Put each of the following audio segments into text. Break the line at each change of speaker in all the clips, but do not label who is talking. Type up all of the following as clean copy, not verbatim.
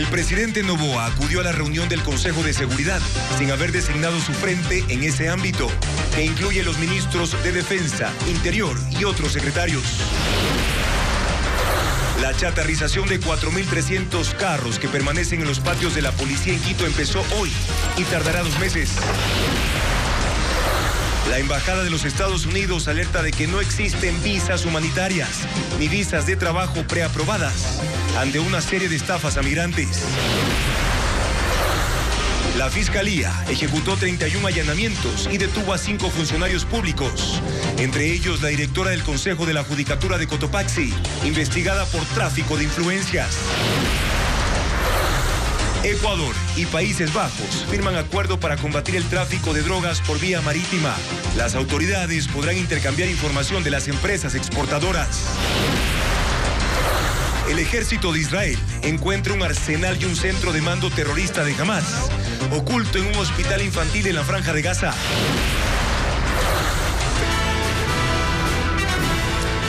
El presidente Noboa acudió a la reunión del Consejo de Seguridad sin haber designado su frente en ese ámbito, que incluye los ministros de Defensa, Interior y otros secretarios. La chatarrización de 4.300 carros que permanecen en los patios de la policía en Quito empezó hoy y tardará 2 meses. La Embajada de los Estados Unidos alerta de que no existen visas humanitarias ni visas de trabajo preaprobadas ante una serie de estafas a migrantes. La Fiscalía ejecutó 31 allanamientos y detuvo a 5 funcionarios públicos, entre ellos la directora del Consejo de la Judicatura de Cotopaxi, investigada por tráfico de influencias. Ecuador y Países Bajos firman acuerdo para combatir el tráfico de drogas por vía marítima. Las autoridades podrán intercambiar información de las empresas exportadoras. El ejército de Israel encuentra un arsenal y un centro de mando terrorista de Hamas, oculto en un hospital infantil en la Franja de Gaza.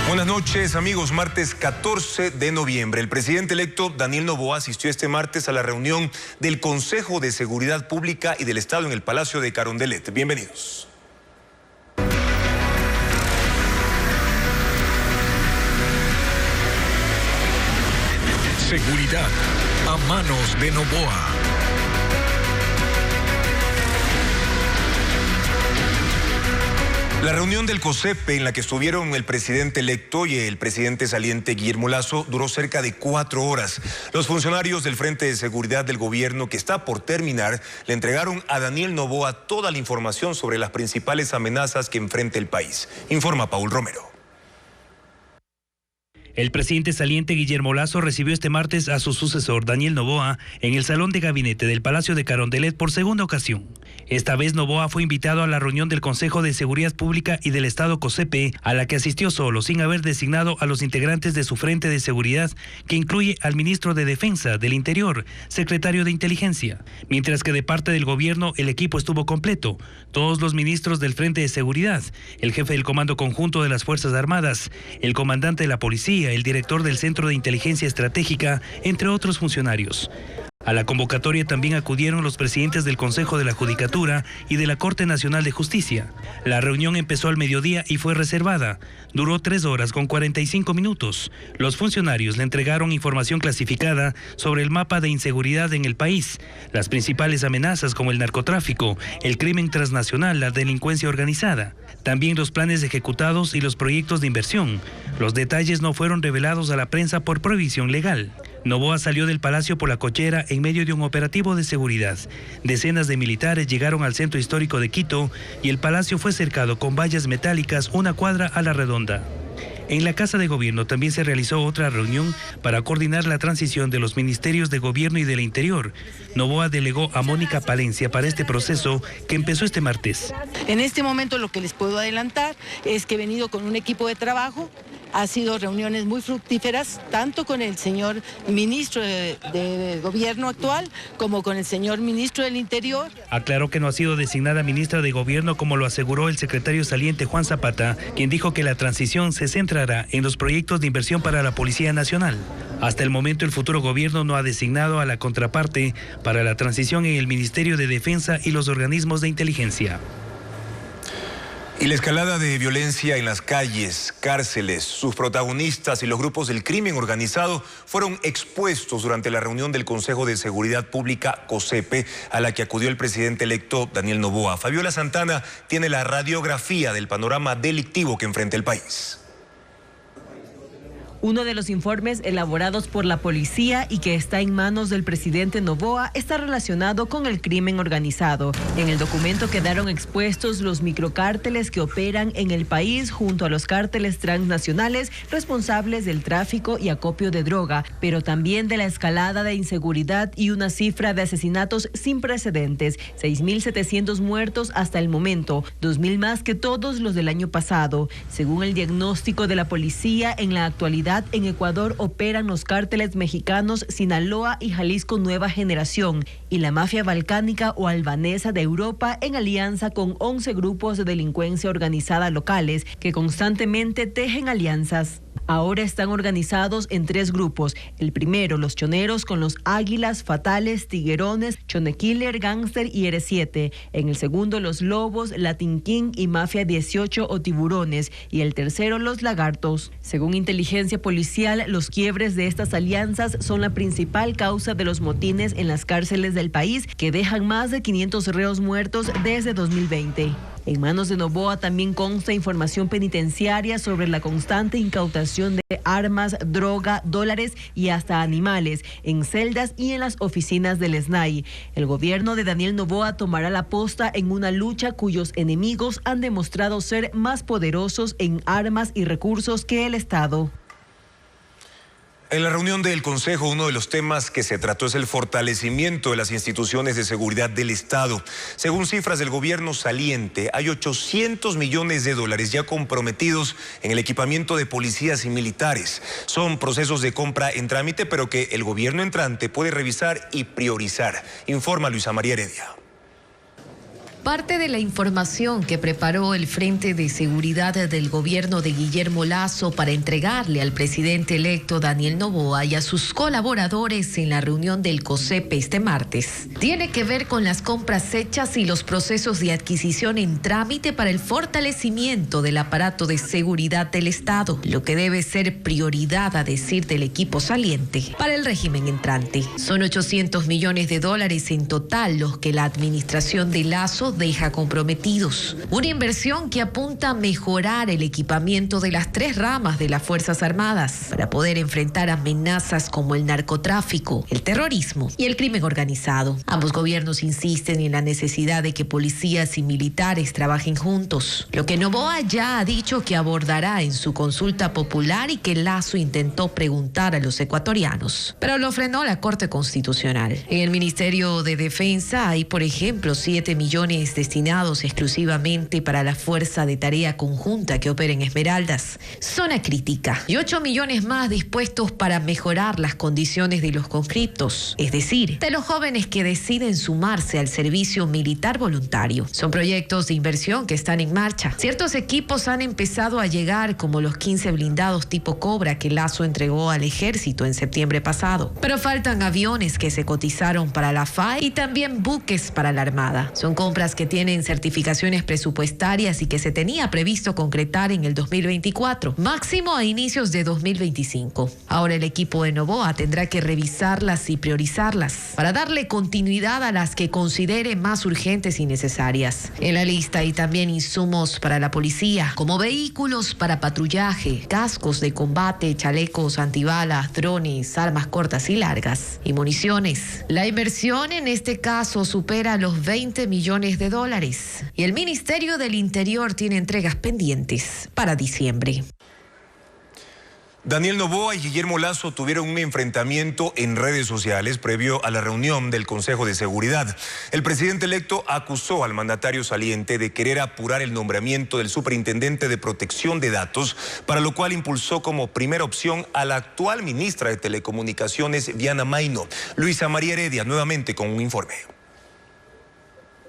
Buenas noches, amigos. Martes 14 de noviembre. El presidente electo Daniel Noboa asistió este martes a la reunión del Consejo de Seguridad Pública y del Estado en el Palacio de Carondelet. Bienvenidos.
Seguridad a manos de Noboa.
La reunión del COSEPE, en la que estuvieron el presidente electo y el presidente saliente Guillermo Lasso, duró cerca de 4 horas. Los funcionarios del Frente de Seguridad del Gobierno, que está por terminar, le entregaron a Daniel Noboa toda la información sobre las principales amenazas que enfrenta el país. Informa Paul Romero.
El presidente saliente Guillermo Lasso recibió este martes a su sucesor Daniel Noboa en el salón de gabinete del Palacio de Carondelet por segunda ocasión. Esta vez Noboa fue invitado a la reunión del Consejo de Seguridad Pública y del Estado COSEPE, a la que asistió solo, sin haber designado a los integrantes de su Frente de Seguridad, que incluye al ministro de Defensa, del Interior, secretario de Inteligencia. Mientras que de parte del gobierno el equipo estuvo completo. Todos los ministros del Frente de Seguridad, el jefe del Comando Conjunto de las Fuerzas Armadas, el comandante de la Policía, el director del Centro de Inteligencia Estratégica, entre otros funcionarios. A la convocatoria también acudieron los presidentes del Consejo de la Judicatura y de la Corte Nacional de Justicia. La reunión empezó al mediodía y fue reservada. Duró 3 horas con 45 minutos. Los funcionarios le entregaron información clasificada sobre el mapa de inseguridad en el país, las principales amenazas como el narcotráfico, el crimen transnacional, la delincuencia organizada, también los planes ejecutados y los proyectos de inversión. Los detalles no fueron revelados a la prensa por prohibición legal. Noboa salió del palacio por la cochera en medio de un operativo de seguridad. Decenas de militares llegaron al centro histórico de Quito y el palacio fue cercado con vallas metálicas 1 cuadra a la redonda. En la Casa de Gobierno también se realizó otra reunión para coordinar la transición de los ministerios de Gobierno y del Interior. Noboa delegó a Mónica Palencia para este proceso que empezó este martes.
En este momento lo que les puedo adelantar es que he venido con un equipo de trabajo. Ha sido reuniones muy fructíferas, tanto con el señor ministro de Gobierno actual como con el señor ministro del Interior.
Aclaró que no ha sido designada ministra de Gobierno, como lo aseguró el secretario saliente Juan Zapata, quien dijo que la transición se centrará en los proyectos de inversión para la Policía Nacional. Hasta el momento el futuro gobierno no ha designado a la contraparte para la transición en el Ministerio de Defensa y los organismos de inteligencia.
Y la escalada de violencia en las calles, cárceles, sus protagonistas y los grupos del crimen organizado fueron expuestos durante la reunión del Consejo de Seguridad Pública COSEPE, a la que acudió el presidente electo Daniel Noboa. Fabiola Santana tiene la radiografía del panorama delictivo que enfrenta el país.
Uno de los informes elaborados por la policía y que está en manos del presidente Noboa está relacionado con el crimen organizado. En el documento quedaron expuestos los microcárteles que operan en el país junto a los cárteles transnacionales responsables del tráfico y acopio de droga, pero también de la escalada de inseguridad y una cifra de asesinatos sin precedentes, 6.700 muertos hasta el momento, 2.000 más que todos los del año pasado. Según el diagnóstico de la policía, en la actualidad en Ecuador operan los cárteles mexicanos Sinaloa y Jalisco Nueva Generación y la mafia balcánica o albanesa de Europa en alianza con 11 grupos de delincuencia organizada locales que constantemente tejen alianzas. Ahora están organizados en 3 grupos. El primero, los choneros, con los Águilas, Fatales, Tiguerones, Chonekiller, Gangster y R7. En el segundo, los Lobos, Latin King y Mafia 18 o Tiburones. Y el tercero, los Lagartos. Según inteligencia policial, los quiebres de estas alianzas son la principal causa de los motines en las cárceles del país, que dejan más de 500 reos muertos desde 2020. En manos de Noboa también consta información penitenciaria sobre la constante incautación de armas, droga, dólares y hasta animales en celdas y en las oficinas del SNAI. El gobierno de Daniel Noboa tomará la posta en una lucha cuyos enemigos han demostrado ser más poderosos en armas y recursos que el Estado.
En la reunión del Consejo, uno de los temas que se trató es el fortalecimiento de las instituciones de seguridad del Estado. Según cifras del gobierno saliente, hay 800 millones de dólares ya comprometidos en el equipamiento de policías y militares. Son procesos de compra en trámite, pero que el gobierno entrante puede revisar y priorizar. Informa Luisa María Heredia.
Parte de la información que preparó el Frente de Seguridad del gobierno de Guillermo Lasso para entregarle al presidente electo Daniel Noboa y a sus colaboradores en la reunión del COSEP este martes tiene que ver con las compras hechas y los procesos de adquisición en trámite para el fortalecimiento del aparato de seguridad del Estado, lo que debe ser prioridad, a decir del equipo saliente, para el régimen entrante. Son 800 millones de dólares en total los que la administración de Lasso deja comprometidos. Una inversión que apunta a mejorar el equipamiento de las 3 ramas de las Fuerzas Armadas para poder enfrentar amenazas como el narcotráfico, el terrorismo y el crimen organizado. Ambos gobiernos insisten en la necesidad de que policías y militares trabajen juntos, lo que Noboa ya ha dicho que abordará en su consulta popular y que Lasso intentó preguntar a los ecuatorianos, pero lo frenó la Corte Constitucional. En el Ministerio de Defensa hay, por ejemplo, 7 millones destinados exclusivamente para la Fuerza de Tarea Conjunta que opera en Esmeraldas, zona crítica, y 8 millones más dispuestos para mejorar las condiciones de los conscriptos, es decir, de los jóvenes que deciden sumarse al servicio militar voluntario. Son proyectos de inversión que están en marcha. Ciertos equipos han empezado a llegar, como los 15 blindados tipo Cobra que Lasso entregó al ejército en septiembre pasado. Pero faltan aviones que se cotizaron para la FAE y también buques para la Armada. Son compras que tienen certificaciones presupuestarias y que se tenía previsto concretar en el 2024, máximo a inicios de 2025. Ahora el equipo de Noboa tendrá que revisarlas y priorizarlas para darle continuidad a las que considere más urgentes y necesarias. En la lista hay también insumos para la policía, como vehículos para patrullaje, cascos de combate, chalecos antibalas, drones, armas cortas y largas y municiones. La inversión en este caso supera los 20 millones de dólares y el Ministerio del Interior tiene entregas pendientes para diciembre.
Daniel Noboa y Guillermo Lasso tuvieron un enfrentamiento en redes sociales previo a la reunión del Consejo de Seguridad. El presidente electo acusó al mandatario saliente de querer apurar el nombramiento del superintendente de protección de datos, para lo cual impulsó como primera opción a la actual ministra de Telecomunicaciones, Viana Maino. Luisa María Heredia, nuevamente con un informe.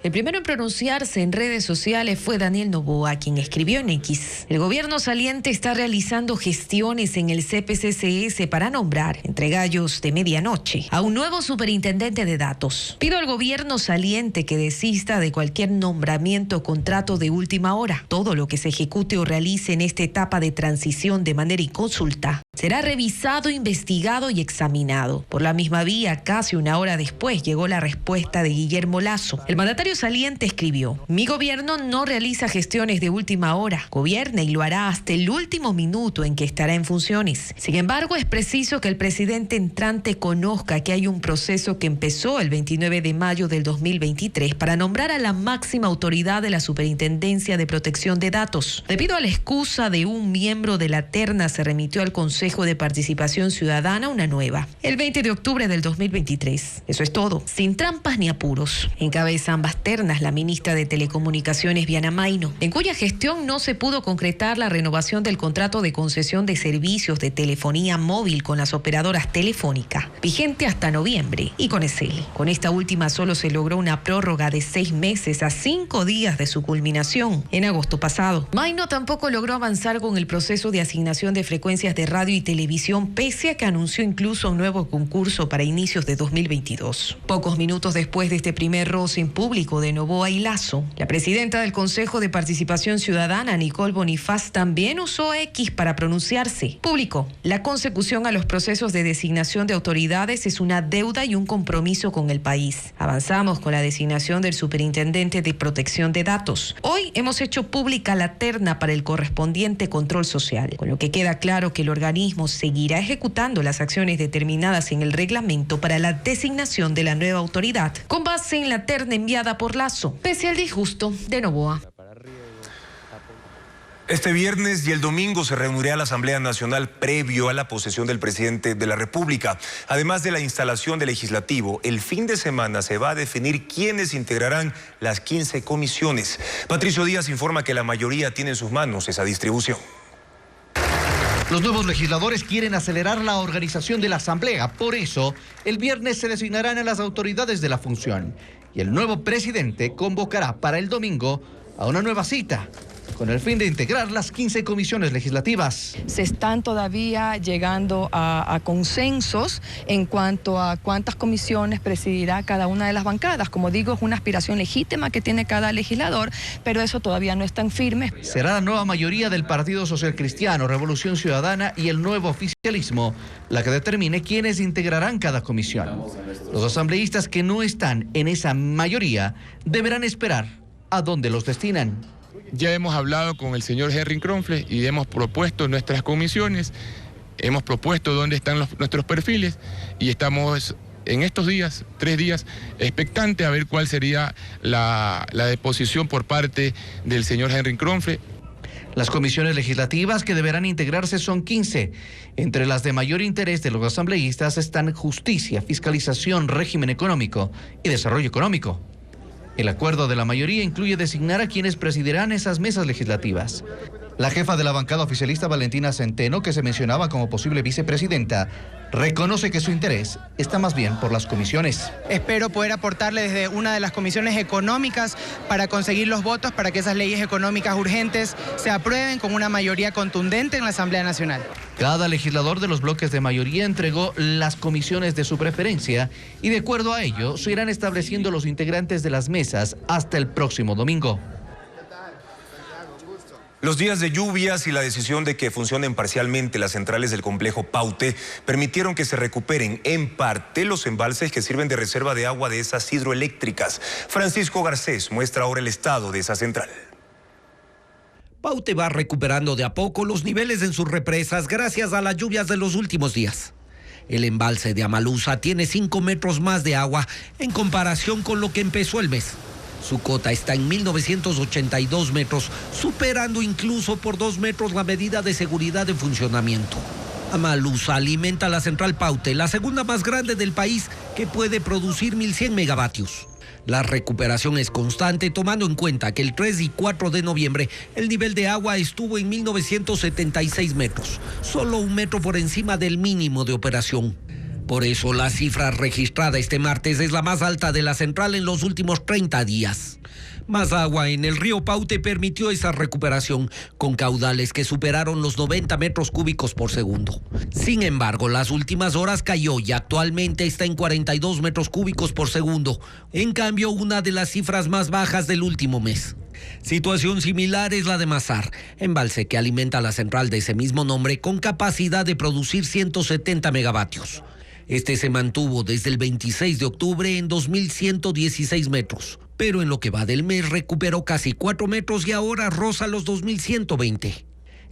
El primero en pronunciarse en redes sociales fue Daniel Noboa, quien escribió en X: el gobierno saliente está realizando gestiones en el CPCCS para nombrar, entre gallos de medianoche, a un nuevo superintendente de datos. Pido al gobierno saliente que desista de cualquier nombramiento o contrato de última hora. Todo lo que se ejecute o realice en esta etapa de transición de manera inconsulta será revisado, investigado y examinado. Por la misma vía, casi una hora después, llegó la respuesta de Guillermo Lasso. El mandatario saliente escribió: mi gobierno no realiza gestiones de última hora, gobierna y lo hará hasta el último minuto en que estará en funciones. Sin embargo, es preciso que el presidente entrante conozca que hay un proceso que empezó el 29 de mayo del 2023 para nombrar a la máxima autoridad de la Superintendencia de Protección de Datos. Debido a la excusa de un miembro de la terna, se remitió al Consejo de Participación Ciudadana una nueva, el 20 de octubre del 2023. Eso es todo, sin trampas ni apuros. Encabezan bastante ternas la ministra de Telecomunicaciones, Viana Maino, en cuya gestión no se pudo concretar la renovación del contrato de concesión de servicios de telefonía móvil con las operadoras Telefónica, vigente hasta noviembre, y con Enel. Con esta última solo se logró una prórroga de 6 meses a 5 días de su culminación, en agosto pasado. Maino tampoco logró avanzar con el proceso de asignación de frecuencias de radio y televisión, pese a que anunció incluso un nuevo concurso para inicios de 2022. Pocos minutos después de este primer roce en público de Noboa y Lasso, la presidenta del Consejo de Participación Ciudadana, Nicole Bonifaz, también usó X para pronunciarse. Publicó: la consecución a los procesos de designación de autoridades es una deuda y un compromiso con el país. Avanzamos con la designación del superintendente de protección de datos. Hoy hemos hecho pública la terna para el correspondiente control social, con lo que queda claro que el organismo seguirá ejecutando las acciones determinadas en el reglamento para la designación de la nueva autoridad, con base en la terna enviada por Lasso, pese al disgusto de Noboa.
Este viernes y el domingo se reunirá la Asamblea Nacional previo a la posesión del presidente de la República. Además de la instalación del legislativo, el fin de semana se va a definir quiénes integrarán las 15 comisiones. Patricio Díaz informa que la mayoría tiene en sus manos esa distribución.
Los nuevos legisladores quieren acelerar la organización de la Asamblea. Por eso, el viernes se designarán a las autoridades de la función. Y el nuevo presidente convocará para el domingo a una nueva cita, con el fin de integrar las 15 comisiones legislativas.
Se están todavía llegando a consensos en cuanto a cuántas comisiones presidirá cada una de las bancadas. Como digo, es una aspiración legítima que tiene cada legislador, pero eso todavía no es tan firme.
Será la nueva mayoría del Partido Social Cristiano, Revolución Ciudadana y el nuevo oficialismo la que determine quiénes integrarán cada comisión. Los asambleístas que no están en esa mayoría deberán esperar a dónde los destinan.
Ya hemos hablado con el señor Henry Kronfle y hemos propuesto nuestras comisiones, hemos propuesto dónde están nuestros perfiles y estamos en estos días, 3 días, expectantes a ver cuál sería la deposición por parte del señor Henry Kronfle.
Las comisiones legislativas que deberán integrarse son 15. Entre las de mayor interés de los asambleístas están Justicia, Fiscalización, Régimen Económico y Desarrollo Económico. El acuerdo de la mayoría incluye designar a quienes presidirán esas mesas legislativas. La jefa de la bancada oficialista, Valentina Centeno, que se mencionaba como posible vicepresidenta, reconoce que su interés está más bien por las comisiones.
Espero poder aportarle desde una de las comisiones económicas para conseguir los votos para que esas leyes económicas urgentes se aprueben con una mayoría contundente en la Asamblea Nacional.
Cada legislador de los bloques de mayoría entregó las comisiones de su preferencia y de acuerdo a ello se irán estableciendo los integrantes de las mesas hasta el próximo domingo.
Los días de lluvias y la decisión de que funcionen parcialmente las centrales del complejo Paute permitieron que se recuperen en parte los embalses que sirven de reserva de agua de esas hidroeléctricas. Francisco Garcés muestra ahora el estado de esa central.
Paute va recuperando de a poco los niveles en sus represas gracias a las lluvias de los últimos días. El embalse de Amalusa tiene 5 metros más de agua en comparación con lo que empezó el mes. Su cota está en 1.982 metros, superando incluso por 2 metros la medida de seguridad de funcionamiento. Amalusa alimenta la central Paute, la segunda más grande del país, que puede producir 1.100 megavatios. La recuperación es constante, tomando en cuenta que el 3 y 4 de noviembre el nivel de agua estuvo en 1.976 metros, solo 1 metro por encima del mínimo de operación. Por eso la cifra registrada este martes es la más alta de la central en los últimos 30 días. Más agua en el río Paute permitió esa recuperación, con caudales que superaron los 90 metros cúbicos por segundo. Sin embargo, las últimas horas cayó y actualmente está en 42 metros cúbicos por segundo. En cambio, una de las cifras más bajas del último mes. Situación similar es la de Mazar, embalse que alimenta la central de ese mismo nombre con capacidad de producir 170 megavatios. Este se mantuvo desde el 26 de octubre en 2.116 metros, pero en lo que va del mes recuperó casi 4 metros y ahora roza los 2.120.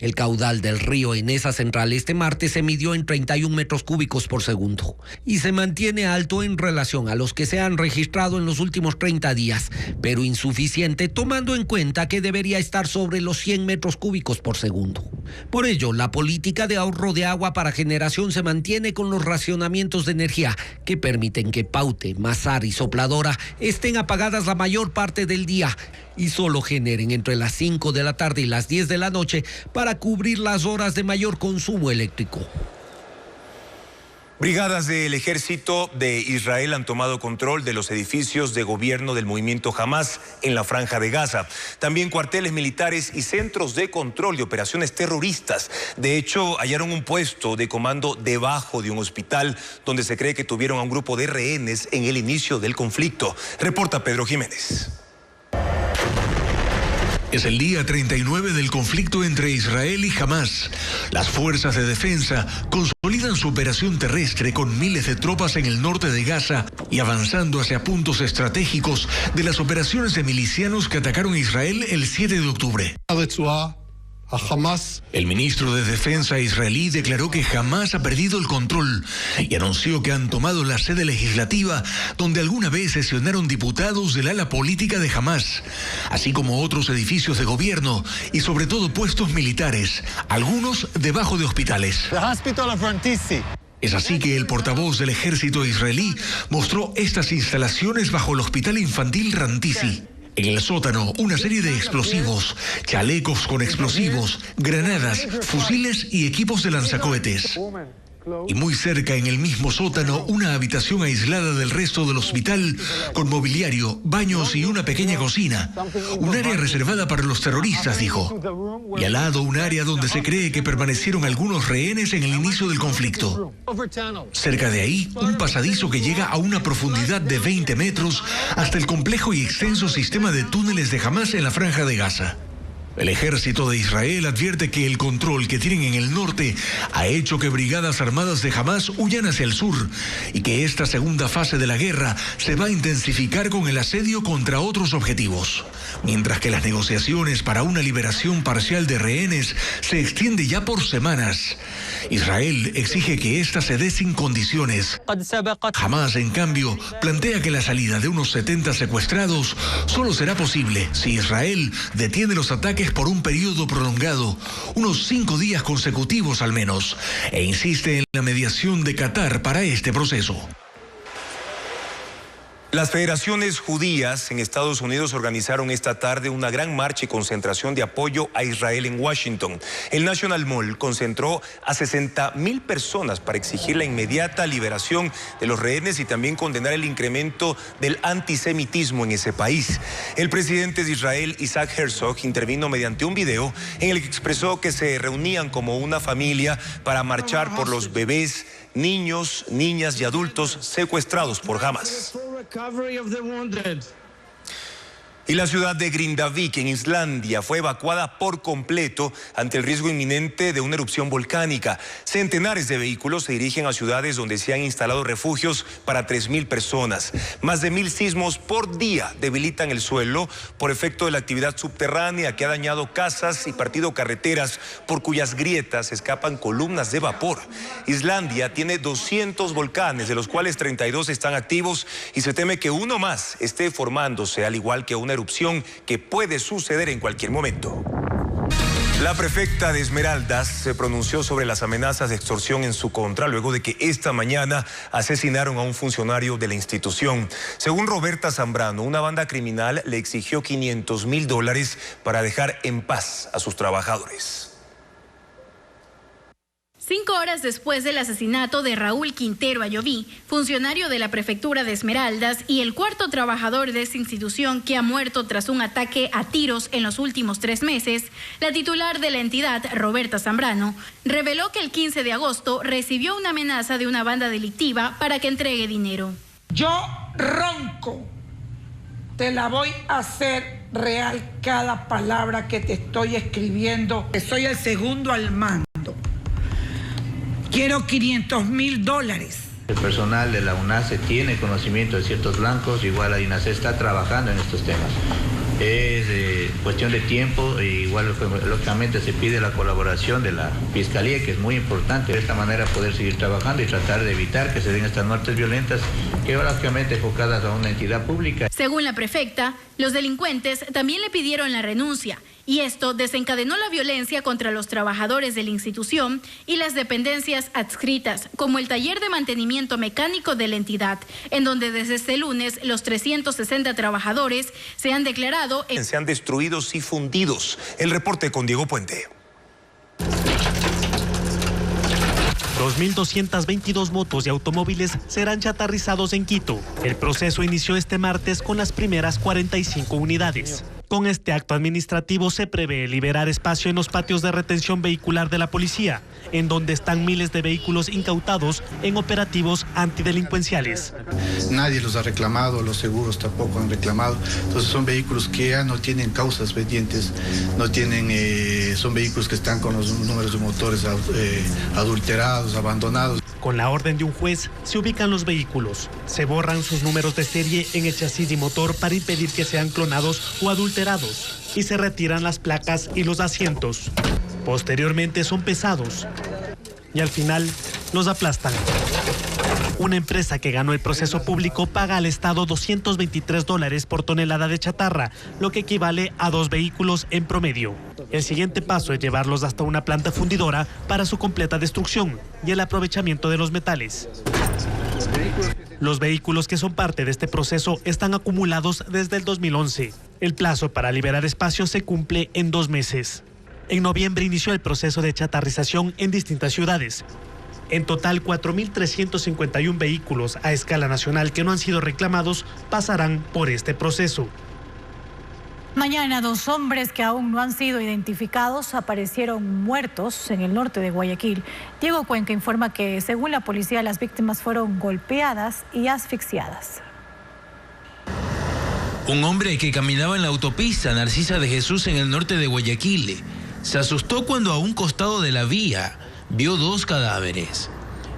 El caudal del río en esa central este martes se midió en 31 metros cúbicos por segundo y se mantiene alto en relación a los que se han registrado en los últimos 30 días, pero insuficiente tomando en cuenta que debería estar sobre los 100 metros cúbicos por segundo. Por ello, la política de ahorro de agua para generación se mantiene con los racionamientos de energía que permiten que Paute, Mazar y Sopladora estén apagadas la mayor parte del día y solo generen entre las 5 de la tarde y las 10 de la noche para cubrir las horas de mayor consumo eléctrico.
Brigadas del ejército de Israel han tomado control de los edificios de gobierno del movimiento Hamas en la Franja de Gaza. También cuarteles militares y centros de control de operaciones terroristas. De hecho, hallaron un puesto de comando debajo de un hospital donde se cree que tuvieron a un grupo de rehenes en el inicio del conflicto. Reporta Pedro Jiménez.
Es el día 39 del conflicto entre Israel y Hamás. Las fuerzas de defensa consolidan su operación terrestre con miles de tropas en el norte de Gaza y avanzando hacia puntos estratégicos de las operaciones de milicianos que atacaron a Israel el 7 de octubre. El ministro de Defensa israelí declaró que Hamás ha perdido el control y anunció que han tomado la sede legislativa donde alguna vez sesionaron diputados del ala política de Hamás, así como otros edificios de gobierno y sobre todo puestos militares, algunos debajo de hospitales. Es así que el portavoz del ejército israelí mostró estas instalaciones bajo el hospital infantil Rantisi. En el sótano, una serie de explosivos, chalecos con explosivos, granadas, fusiles y equipos de lanzacohetes. Y muy cerca, en el mismo sótano, una habitación aislada del resto del hospital, con mobiliario, baños y una pequeña cocina. Un área reservada para los terroristas, dijo. Y al lado, un área donde se cree que permanecieron algunos rehenes en el inicio del conflicto. Cerca de ahí, un pasadizo que llega a una profundidad de 20 metros hasta el complejo y extenso sistema de túneles de Hamás en la Franja de Gaza. El ejército de Israel advierte que el control que tienen en el norte ha hecho que brigadas armadas de Hamás huyan hacia el sur y que esta segunda fase de la guerra se va a intensificar con el asedio contra otros objetivos. Mientras que las negociaciones para una liberación parcial de rehenes se extiende ya por semanas. Israel exige que esta se dé sin condiciones. Hamás, en cambio, plantea que la salida de unos 70 secuestrados solo será posible si Israel detiene los ataques por un periodo prolongado, unos 5 días consecutivos al menos, e insiste en la mediación de Qatar para este proceso.
Las federaciones judías en Estados Unidos organizaron esta tarde una gran marcha y concentración de apoyo a Israel en Washington. El National Mall concentró a 60,000 personas para exigir la inmediata liberación de los rehenes y también condenar el incremento del antisemitismo en ese país. El presidente de Israel, Isaac Herzog, intervino mediante un video en el que expresó que se reunían como una familia para marchar por los bebés, niños, niñas y adultos secuestrados por Hamás. Y la ciudad de Grindavik, en Islandia, fue evacuada por completo ante el riesgo inminente de una erupción volcánica. Centenares de vehículos se dirigen a ciudades donde se han instalado refugios para 3,000 personas. Más de 1,000 sismos por día debilitan el suelo por efecto de la actividad subterránea que ha dañado casas y partido carreteras por cuyas grietas escapan columnas de vapor. Islandia tiene 200 volcanes, de los cuales 32 están activos y se teme que uno más esté formándose, al igual que una erupción que puede suceder en cualquier momento. La prefecta de Esmeraldas se pronunció sobre las amenazas de extorsión en su contra luego de que esta mañana asesinaron a un funcionario de la institución. Según Roberta Zambrano, una banda criminal le exigió $500,000 para dejar en paz a sus trabajadores.
5 horas después del asesinato de Raúl Quintero Ayoví, funcionario de la prefectura de Esmeraldas y el cuarto trabajador de esta institución que ha muerto tras un ataque a tiros en los últimos 3 meses, la titular de la entidad, Roberta Zambrano, reveló que el 15 de agosto recibió una amenaza de una banda delictiva para que entregue dinero.
Yo ronco, te la voy a hacer real cada palabra que te estoy escribiendo. Soy el segundo al mando. Quiero $500,000.
El personal de la UNACE tiene conocimiento de ciertos blancos, igual la UNACE está trabajando en estos temas. Es cuestión de tiempo, igual lógicamente se pide la colaboración de la Fiscalía, que es muy importante de esta manera poder seguir trabajando y tratar de evitar que se den estas muertes violentas, que lógicamente enfocadas a una entidad pública.
Según la prefecta, los delincuentes también le pidieron la renuncia y esto desencadenó la violencia contra los trabajadores de la institución y las dependencias adscritas, como el taller de mantenimiento mecánico de la entidad, en donde desde este lunes los 360 trabajadores se han declarado...
Se han destruidos y fundidos. El reporte con Diego Puente.
2.222 motos y automóviles serán chatarrizados en Quito. El proceso inició este martes con las primeras 45 unidades. Con este acto administrativo se prevé liberar espacio en los patios de retención vehicular de la policía, en donde están miles de vehículos incautados en operativos antidelincuenciales.
Nadie los ha reclamado, los seguros tampoco han reclamado. Entonces son vehículos que ya no tienen causas pendientes, no tienen, son vehículos que están con los números de motores adulterados, abandonados.
Con la orden de un juez se ubican los vehículos, se borran sus números de serie en el chasis y motor para impedir que sean clonados o adulterados y se retiran las placas y los asientos. Posteriormente son pesados y al final los aplastan. Una empresa que ganó el proceso público paga al Estado $223 por tonelada de chatarra, lo que equivale a 2 vehículos en promedio. El siguiente paso es llevarlos hasta una planta fundidora para su completa destrucción y el aprovechamiento de los metales. Los vehículos que son parte de este proceso están acumulados desde el 2011. El plazo para liberar espacio se cumple en 2 meses. En noviembre inició el proceso de chatarrización en distintas ciudades. En total, 4.351 vehículos a escala nacional que no han sido reclamados pasarán por este proceso.
Mañana 2 hombres que aún no han sido identificados aparecieron muertos en el norte de Guayaquil. Diego Cuenca informa que, según la policía, las víctimas fueron golpeadas y asfixiadas.
Un hombre que caminaba en la autopista Narcisa de Jesús en el norte de Guayaquil se asustó cuando a un costado de la vía vio 2 cadáveres.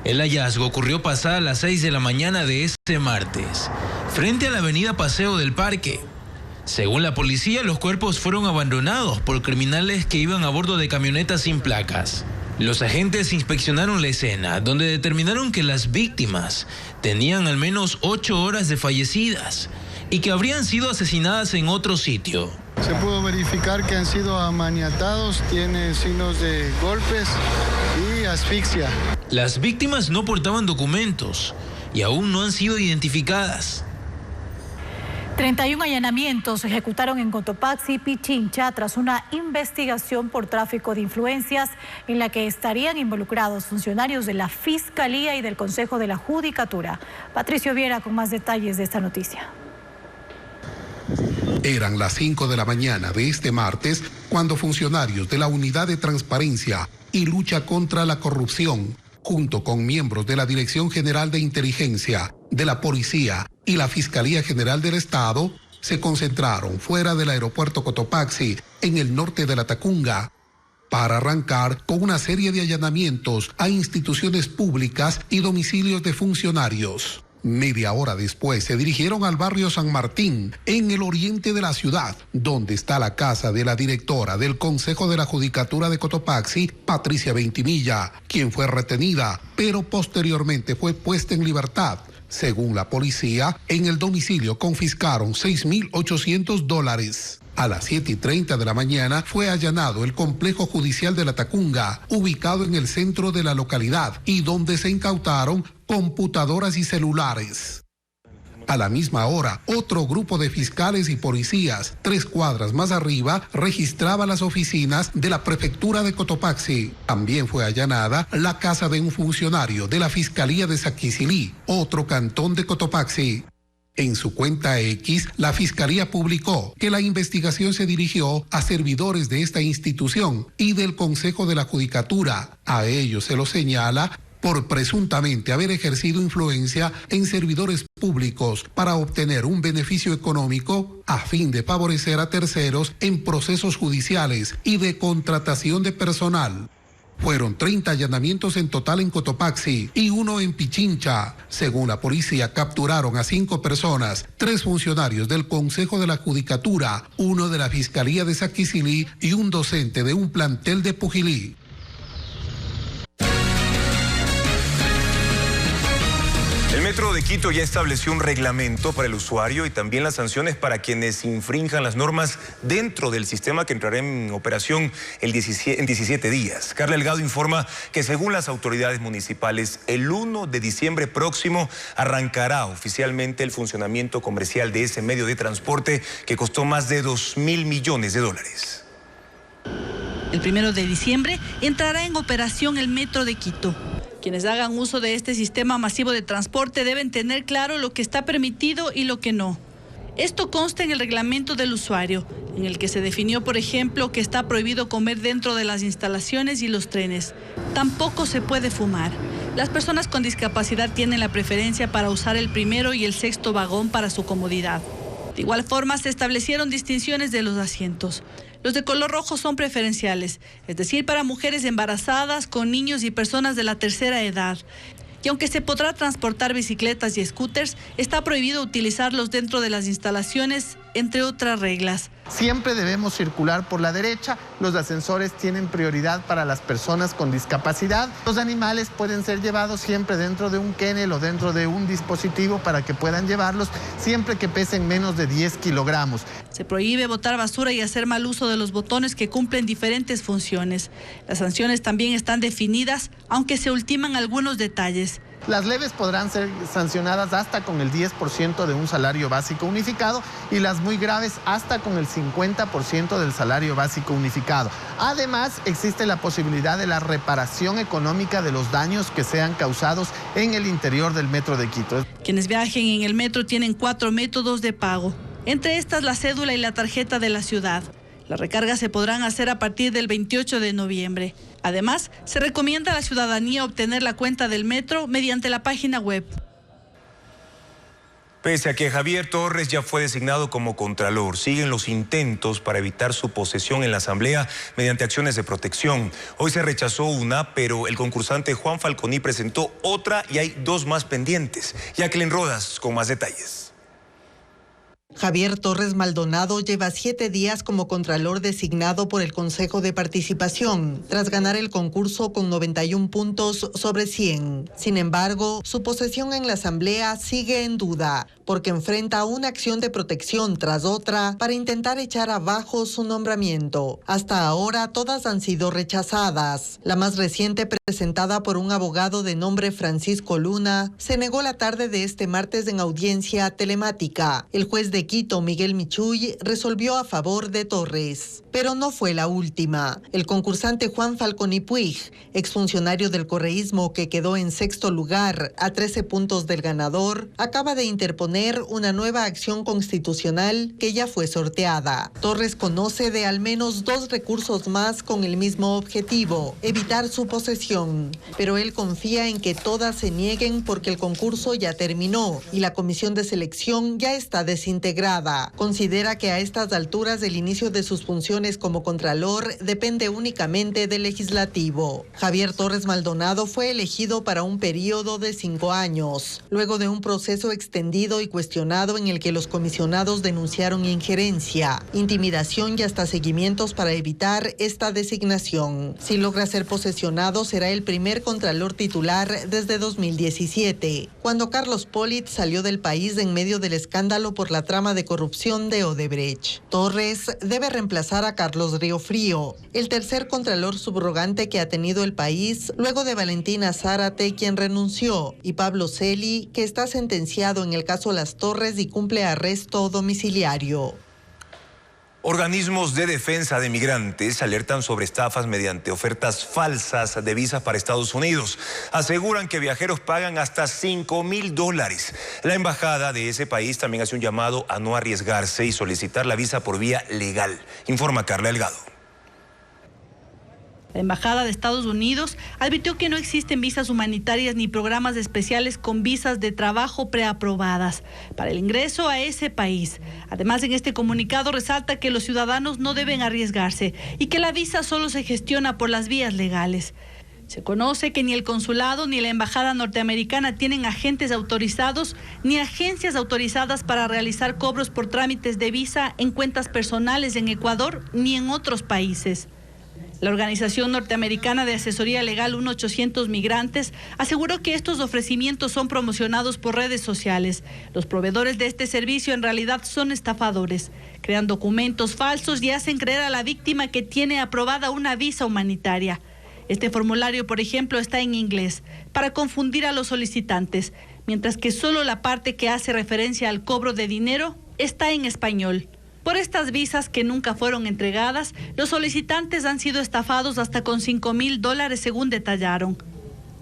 El hallazgo ocurrió pasada las 6 de la mañana de este martes, frente a la avenida Paseo del Parque. Según la policía, los cuerpos fueron abandonados por criminales que iban a bordo de camionetas sin placas. Los agentes inspeccionaron la escena, donde determinaron que las víctimas tenían al menos 8 horas de fallecidas y que habrían sido asesinadas en otro sitio.
Se pudo verificar que han sido amaniatados, tiene signos de golpes y asfixia.
Las víctimas no portaban documentos y aún no han sido identificadas.
31 allanamientos se ejecutaron en Cotopaxi y Pichincha tras una investigación por tráfico de influencias en la que estarían involucrados funcionarios de la Fiscalía y del Consejo de la Judicatura. Patricio Viera con más detalles de esta noticia.
Eran las 5 de la mañana de este martes cuando funcionarios de la Unidad de Transparencia y Lucha contra la Corrupción, junto con miembros de la Dirección General de Inteligencia, de la Policía y la Fiscalía General del Estado, se concentraron fuera del aeropuerto Cotopaxi, en el norte de la Tacunga, para arrancar con una serie de allanamientos a instituciones públicas y domicilios de funcionarios. Media hora después se dirigieron al barrio San Martín, en el oriente de la ciudad, donde está la casa de la directora del Consejo de la Judicatura de Cotopaxi, Patricia Ventimilla, quien fue retenida, pero posteriormente fue puesta en libertad. Según la policía, en el domicilio confiscaron $6.800. A las 7:30 de la mañana fue allanado el complejo judicial de la Tacunga, ubicado en el centro de la localidad, y donde se incautaron computadoras y celulares. A la misma hora, otro grupo de fiscales y policías, 3 cuadras más arriba, registraba las oficinas de la prefectura de Cotopaxi. También fue allanada la casa de un funcionario de la Fiscalía de Saquicilí, otro cantón de Cotopaxi. En su cuenta X, la Fiscalía publicó que la investigación se dirigió a servidores de esta institución y del Consejo de la Judicatura. A ellos se los señala por presuntamente haber ejercido influencia en servidores públicos para obtener un beneficio económico a fin de favorecer a terceros en procesos judiciales y de contratación de personal. Fueron 30 allanamientos en total en Cotopaxi y 1 en Pichincha. Según la policía, capturaron a 5 personas, 3 funcionarios del Consejo de la Judicatura, 1 de la Fiscalía de Saquicilí y un docente de un plantel de Pujilí.
El Metro de Quito ya estableció un reglamento para el usuario y también las sanciones para quienes infrinjan las normas dentro del sistema que entrará en operación en 17 días. Carla Delgado informa que según las autoridades municipales, el 1 de diciembre próximo arrancará oficialmente el funcionamiento comercial de ese medio de transporte que costó más de 2.000 millones de dólares.
El 1 de diciembre entrará en operación el Metro de Quito. Quienes hagan uso de este sistema masivo de transporte deben tener claro lo que está permitido y lo que no. Esto consta en el reglamento del usuario, en el que se definió, por ejemplo, que está prohibido comer dentro de las instalaciones y los trenes. Tampoco se puede fumar. Las personas con discapacidad tienen la preferencia para usar el primero y el sexto vagón para su comodidad. De igual forma, se establecieron distinciones de los asientos. Los de color rojo son preferenciales, es decir, para mujeres embarazadas, con niños y personas de la tercera edad. Y aunque se podrá transportar bicicletas y scooters, está prohibido utilizarlos dentro de las instalaciones, entre otras reglas.
Siempre debemos circular por la derecha, los ascensores tienen prioridad para las personas con discapacidad. Los animales pueden ser llevados siempre dentro de un kennel o dentro de un dispositivo para que puedan llevarlos siempre que pesen menos de 10 kilogramos.
Se prohíbe botar basura y hacer mal uso de los botones que cumplen diferentes funciones. Las sanciones también están definidas, aunque se ultiman algunos detalles.
Las leves podrán ser sancionadas hasta con el 10% de un salario básico unificado y las muy graves hasta con el 50% del salario básico unificado. Además, existe la posibilidad de la reparación económica de los daños que sean causados en el interior del Metro de Quito.
Quienes viajen en el metro tienen 4 métodos de pago, entre estas la cédula y la tarjeta de la ciudad. Las recargas se podrán hacer a partir del 28 de noviembre. Además, se recomienda a la ciudadanía obtener la cuenta del metro mediante la página web.
Pese a que Javier Torres ya fue designado como contralor, siguen los intentos para evitar su posesión en la Asamblea mediante acciones de protección. Hoy se rechazó una, pero el concursante Juan Falconi presentó otra y hay 2 más pendientes. Jacqueline Rodas con más detalles.
Javier Torres Maldonado lleva 7 días como contralor designado por el Consejo de Participación, tras ganar el concurso con 91 puntos sobre 100. Sin embargo, su posesión en la Asamblea sigue en duda, porque enfrenta una acción de protección tras otra para intentar echar abajo su nombramiento. Hasta ahora, todas han sido rechazadas. La más reciente, presentada por un abogado de nombre Francisco Luna, se negó la tarde de este martes en audiencia telemática. El juez de Quito, Miguel Michuy, resolvió a favor de Torres. Pero no fue la última. El concursante Juan Falconi Puig, exfuncionario del correísmo que quedó en 6º lugar a 13 puntos del ganador, acaba de interponer una nueva acción constitucional que ya fue sorteada. Torres conoce de al menos 2 recursos más con el mismo objetivo, evitar su posesión. Pero él confía en que todas se nieguen porque el concurso ya terminó y la comisión de selección ya está desintegrada. Considera que a estas alturas el inicio de sus funciones como contralor depende únicamente del legislativo. Javier Torres Maldonado fue elegido para un periodo de 5 años, luego de un proceso extendido y cuestionado en el que los comisionados denunciaron injerencia, intimidación y hasta seguimientos para evitar esta designación. Si logra ser posesionado, será el primer contralor titular desde 2017, cuando Carlos Polit salió del país en medio del escándalo por la trama de corrupción de Odebrecht. Torres debe reemplazar a Carlos Riofrío, el tercer contralor subrogante que ha tenido el país luego de Valentina Zárate, quien renunció, y Pablo Celi, que está sentenciado en el caso Las Torres y cumple arresto domiciliario.
Organismos de defensa de migrantes alertan sobre estafas mediante ofertas falsas de visas para Estados Unidos. Aseguran que viajeros pagan hasta $5,000. La embajada de ese país también hace un llamado a no arriesgarse y solicitar la visa por vía legal. Informa Carla Delgado.
La Embajada de Estados Unidos advirtió que no existen visas humanitarias ni programas especiales con visas de trabajo preaprobadas para el ingreso a ese país. Además, en este comunicado resalta que los ciudadanos no deben arriesgarse y que la visa solo se gestiona por las vías legales. Se conoce que ni el consulado ni la embajada norteamericana tienen agentes autorizados ni agencias autorizadas para realizar cobros por trámites de visa en cuentas personales en Ecuador ni en otros países. La organización norteamericana de asesoría legal 1-800 Migrantes aseguró que estos ofrecimientos son promocionados por redes sociales. Los proveedores de este servicio en realidad son estafadores. Crean documentos falsos y hacen creer a la víctima que tiene aprobada una visa humanitaria. Este formulario, por ejemplo, está en inglés para confundir a los solicitantes, mientras que solo la parte que hace referencia al cobro de dinero está en español. Por estas visas que nunca fueron entregadas, los solicitantes han sido estafados hasta con $5,000, según detallaron.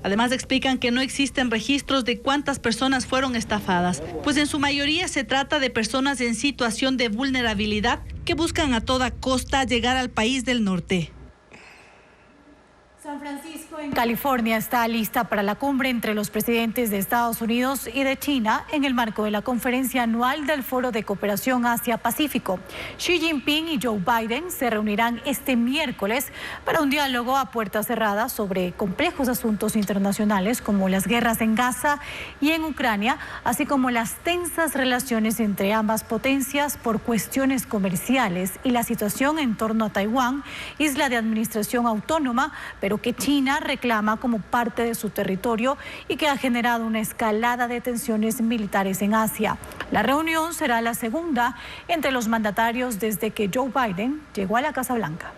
Además, explican que no existen registros de cuántas personas fueron estafadas, pues en su mayoría se trata de personas en situación de vulnerabilidad que buscan a toda costa llegar al país del norte.
San Francisco, en California, está lista para la cumbre entre los presidentes de Estados Unidos y de China en el marco de la conferencia anual del Foro de Cooperación Asia-Pacífico. Xi Jinping y Joe Biden se reunirán este miércoles para un diálogo a puertas cerradas sobre complejos asuntos internacionales como las guerras en Gaza y en Ucrania, así como las tensas relaciones entre ambas potencias por cuestiones comerciales y la situación en torno a Taiwán, isla de administración autónoma, pero que China reclama como parte de su territorio y que ha generado una escalada de tensiones militares en Asia. La reunión será la segunda entre los mandatarios desde que Joe Biden llegó a la Casa Blanca.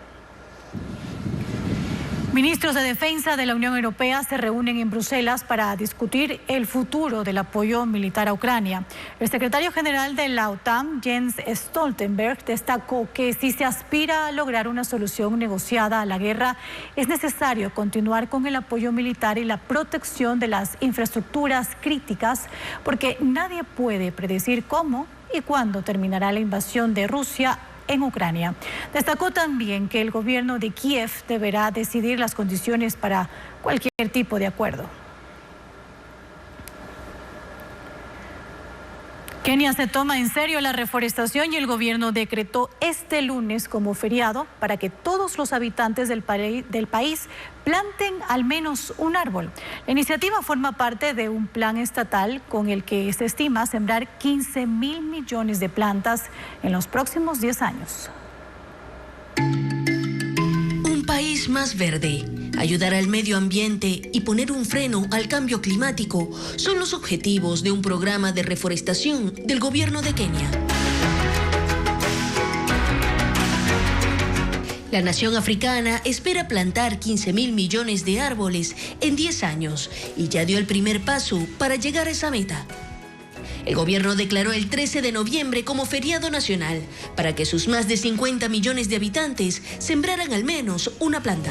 Ministros de Defensa de la Unión Europea se reúnen en Bruselas para discutir el futuro del apoyo militar a Ucrania. El secretario general de la OTAN, Jens Stoltenberg, destacó que si se aspira a lograr una solución negociada a la guerra, es necesario continuar con el apoyo militar y la protección de las infraestructuras críticas, porque nadie puede predecir cómo y cuándo terminará la invasión de Rusia en Ucrania. Destacó también que el gobierno de Kiev deberá decidir las condiciones para cualquier tipo de acuerdo. Kenia se toma en serio la reforestación y el gobierno decretó este lunes como feriado para que todos los habitantes del país planten al menos un árbol. La iniciativa forma parte de un plan estatal con el que se estima sembrar 15,000 millones de plantas en los próximos 10 años.
Un país más verde, ayudar al medio ambiente y poner un freno al cambio climático son los objetivos de un programa de reforestación del gobierno de Kenia. La nación africana espera plantar 15,000 millones de árboles en 10 años y ya dio el primer paso para llegar a esa meta. El gobierno declaró el 13 de noviembre como feriado nacional para que sus más de 50 millones de habitantes sembraran al menos una planta.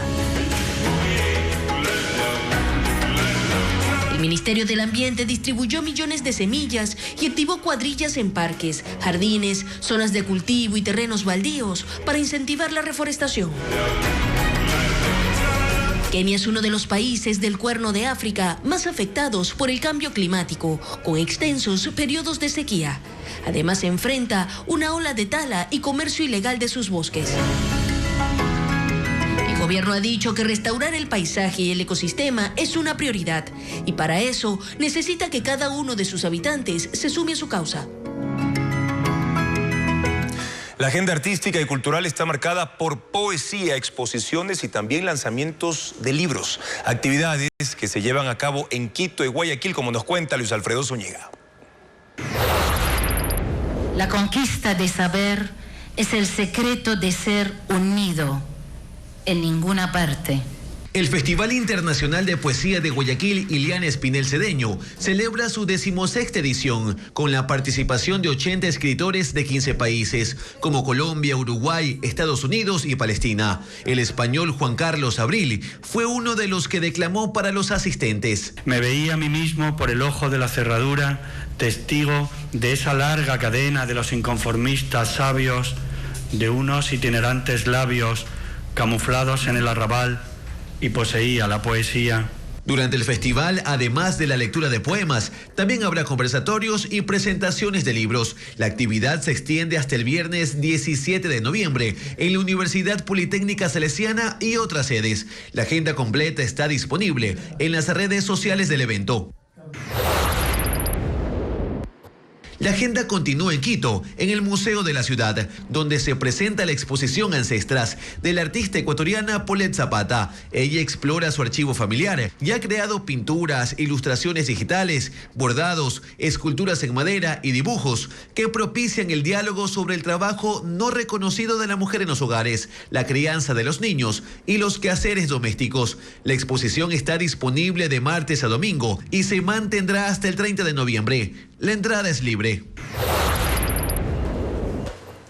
El Ministerio del Ambiente distribuyó millones de semillas y activó cuadrillas en parques, jardines, zonas de cultivo y terrenos baldíos para incentivar la reforestación. Kenia es uno de los países del Cuerno de África más afectados por el cambio climático, con extensos periodos de sequía. Además, se enfrenta una ola de tala y comercio ilegal de sus bosques. El gobierno ha dicho que restaurar el paisaje y el ecosistema es una prioridad, y para eso necesita que cada uno de sus habitantes se sume a su causa.
La agenda artística y cultural está marcada por poesía, exposiciones y también lanzamientos de libros. Actividades que se llevan a cabo en Quito y Guayaquil, como nos cuenta Luis Alfredo Zúñiga.
La conquista de saber es el secreto de ser unido en ninguna parte.
El Festival Internacional de Poesía de Guayaquil, Iliana Espinel Cedeño, celebra su 16ª edición con la participación de 80 escritores de 15 países, como Colombia, Uruguay, Estados Unidos y Palestina. El español Juan Carlos Abril fue uno de los que declamó para los asistentes.
Me veía a mí mismo por el ojo de la cerradura, testigo de esa larga cadena de los inconformistas sabios, de unos itinerantes labios camuflados en el arrabal, y poseía la poesía.
Durante el festival, además de la lectura de poemas, también habrá conversatorios y presentaciones de libros. La actividad se extiende hasta el viernes 17 de noviembre en la Universidad Politécnica Salesiana y otras sedes. La agenda completa está disponible en las redes sociales del evento. La agenda continúa en Quito, en el Museo de la Ciudad, donde se presenta la exposición Ancestras de la artista ecuatoriana Paulette Zapata. Ella explora su archivo familiar y ha creado pinturas, ilustraciones digitales, bordados, esculturas en madera y dibujos que propician el diálogo sobre el trabajo no reconocido de la mujer en los hogares, la crianza de los niños y los quehaceres domésticos. La exposición está disponible de martes a domingo y se mantendrá hasta el 30 de noviembre. La entrada es libre.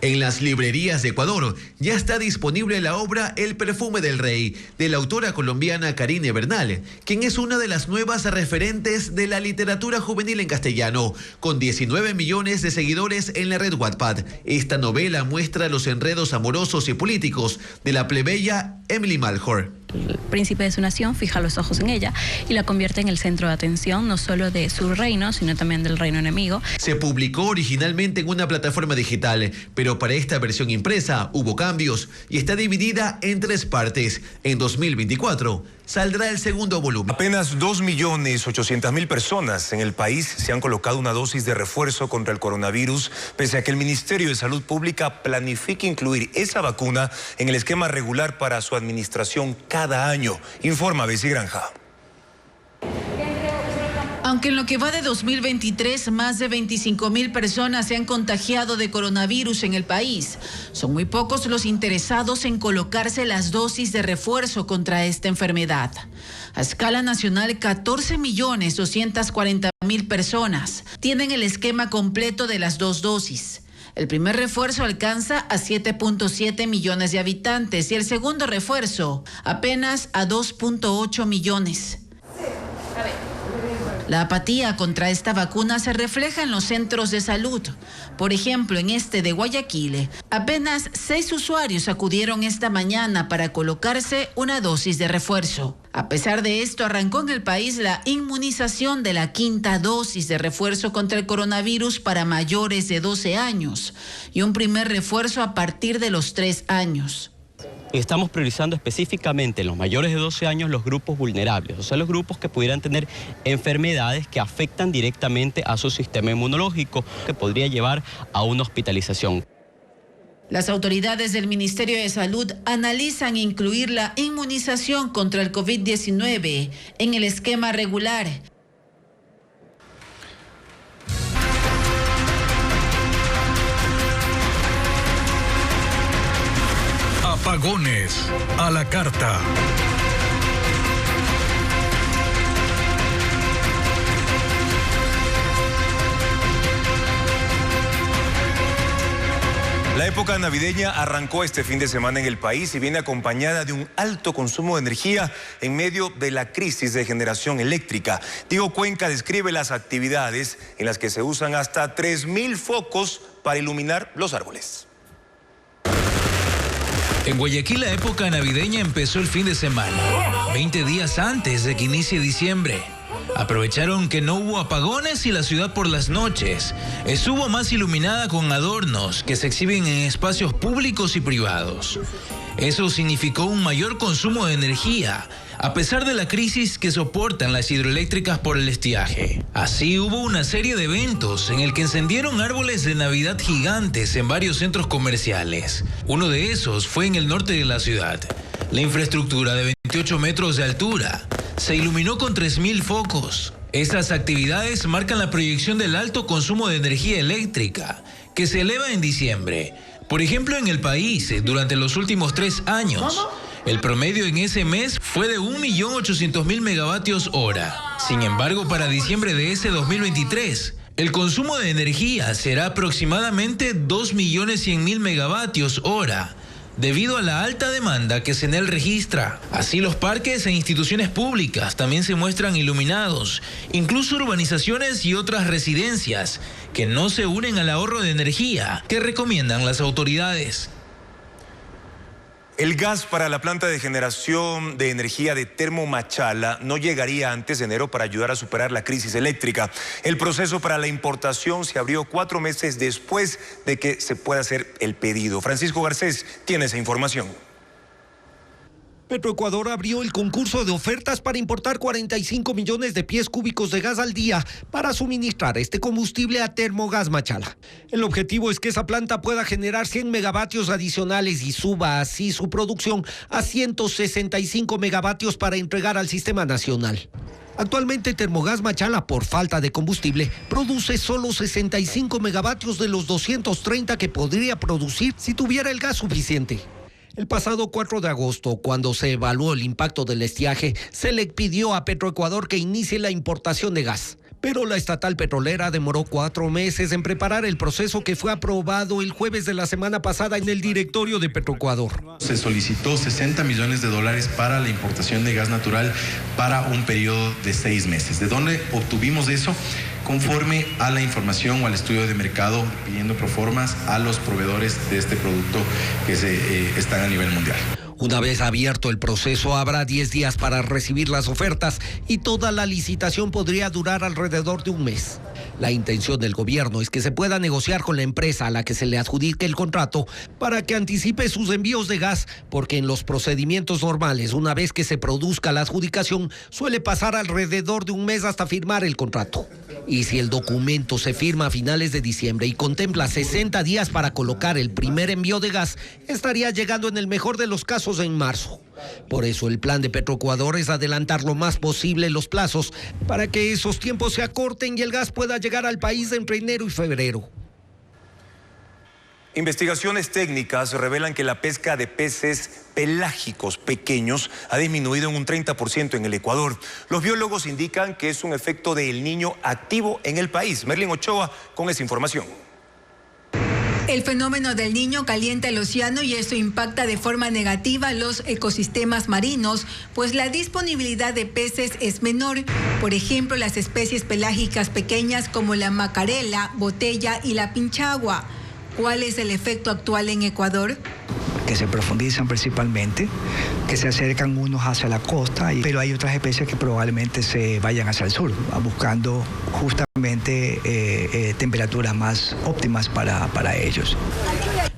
En las librerías de Ecuador ya está disponible la obra El perfume del rey, de la autora colombiana Karine Bernal, quien es una de las nuevas referentes de la literatura juvenil en castellano, con 19 millones de seguidores en la red Wattpad. Esta novela muestra los enredos amorosos y políticos de la plebeya Emily Malhor.
El príncipe de su nación fija los ojos en ella y la convierte en el centro de atención no solo de su reino, sino también del reino enemigo.
Se publicó originalmente en una plataforma digital, pero para esta versión impresa hubo cambios y está dividida en 3 partes. En 2024 saldrá el segundo volumen.
Apenas 2.800.000 personas en el país se han colocado una dosis de refuerzo contra el coronavirus, pese a que el Ministerio de Salud Pública planifica incluir esa vacuna en el esquema regular para su administración cada año. Informa Bessie Granja.
Aunque en lo que va de 2023, más de 25.000 personas se han contagiado de coronavirus en el país, son muy pocos los interesados en colocarse las dosis de refuerzo contra esta enfermedad. A escala nacional, 14.240.000 personas tienen el esquema completo de las 2 dosis. El primer refuerzo alcanza a 7.7 millones de habitantes y el segundo refuerzo apenas a 2.8 millones. La apatía contra esta vacuna se refleja en los centros de salud. Por ejemplo, en este de Guayaquil, apenas 6 usuarios acudieron esta mañana para colocarse una dosis de refuerzo. A pesar de esto, arrancó en el país la inmunización de la 5ª dosis de refuerzo contra el coronavirus para mayores de 12 años y un primer refuerzo a partir de los 3 años.
Estamos priorizando específicamente en los mayores de 12 años los grupos vulnerables, o sea, los grupos que pudieran tener enfermedades que afectan directamente a su sistema inmunológico, que podría llevar a una hospitalización.
Las autoridades del Ministerio de Salud analizan incluir la inmunización contra el COVID-19 en el esquema regular.
Apagones a la carta.
La época navideña arrancó este fin de semana en el país y viene acompañada de un alto consumo de energía en medio de la crisis de generación eléctrica. Diego Cuenca describe las actividades en las que se usan hasta 3.000 focos para iluminar los árboles.
En Guayaquil la época navideña empezó el fin de semana, 20 días antes de que inicie diciembre. Aprovecharon que no hubo apagones y la ciudad por las noches estuvo más iluminada con adornos que se exhiben en espacios públicos y privados. Eso significó un mayor consumo de energía, a pesar de la crisis que soportan las hidroeléctricas por el estiaje. Así hubo una serie de eventos en el que encendieron árboles de Navidad gigantes en varios centros comerciales. Uno de esos fue en el norte de la ciudad. La infraestructura de 28 metros de altura se iluminó con 3.000 focos. Estas actividades marcan la proyección del alto consumo de energía eléctrica, que se eleva en diciembre. Por ejemplo, en el país, durante los últimos 3 años, el promedio en ese mes fue de 1.800.000 megavatios hora. Sin embargo, para diciembre de ese 2023, el consumo de energía será aproximadamente 2.100.000 megavatios hora, debido a la alta demanda que CENEL registra. Así, los parques e instituciones públicas también se muestran iluminados, incluso urbanizaciones y otras residencias que no se unen al ahorro de energía que recomiendan las autoridades.
El gas para la planta de generación de energía de Termomachala no llegaría antes de enero para ayudar a superar la crisis eléctrica. El proceso para la importación se abrió 4 meses después de que se pueda hacer el pedido. Francisco Garcés tiene esa información.
Petroecuador abrió el concurso de ofertas para importar 45 millones de pies cúbicos de gas al día para suministrar este combustible a Termogas Machala. El objetivo es que esa planta pueda generar 100 megavatios adicionales y suba así su producción a 165 megavatios para entregar al sistema nacional. Actualmente Termogas Machala, por falta de combustible, produce solo 65 megavatios de los 230 que podría producir si tuviera el gas suficiente. El pasado 4 de agosto, cuando se evaluó el impacto del estiaje, se le pidió a Petroecuador que inicie la importación de gas. Pero la estatal petrolera demoró 4 meses en preparar el proceso que fue aprobado el jueves de la semana pasada en el directorio de Petroecuador.
Se solicitó $60 millones para la importación de gas natural para un periodo de 6 meses. ¿De dónde obtuvimos eso? Conforme a la información o al estudio de mercado, pidiendo proformas a los proveedores de este producto que están a nivel mundial.
Una vez abierto el proceso, habrá 10 días para recibir las ofertas y toda la licitación podría durar alrededor de un mes. La intención del gobierno es que se pueda negociar con la empresa a la que se le adjudique el contrato para que anticipe sus envíos de gas, porque en los procedimientos normales, una vez que se produzca la adjudicación, suele pasar alrededor de un mes hasta firmar el contrato. Y si el documento se firma a finales de diciembre y contempla 60 días para colocar el primer envío de gas, estaría llegando en el mejor de los casos en marzo. Por eso el plan de Petroecuador es adelantar lo más posible los plazos para que esos tiempos se acorten y el gas pueda llegar al país entre enero y febrero.
Investigaciones técnicas revelan que la pesca de peces pelágicos pequeños ha disminuido en un 30% en el Ecuador. Los biólogos indican que es un efecto del Niño activo en el país. Merlin Ochoa con esa información.
El fenómeno del Niño calienta el océano y esto impacta de forma negativa los ecosistemas marinos, pues la disponibilidad de peces es menor. Por ejemplo, las especies pelágicas pequeñas como la macarela, botella y la pinchagua. ¿Cuál es el efecto actual en Ecuador?
Que se profundizan principalmente, que se acercan unos hacia la costa, pero hay otras especies que probablemente se vayan hacia el sur, buscando justamente temperaturas más óptimas para ellos.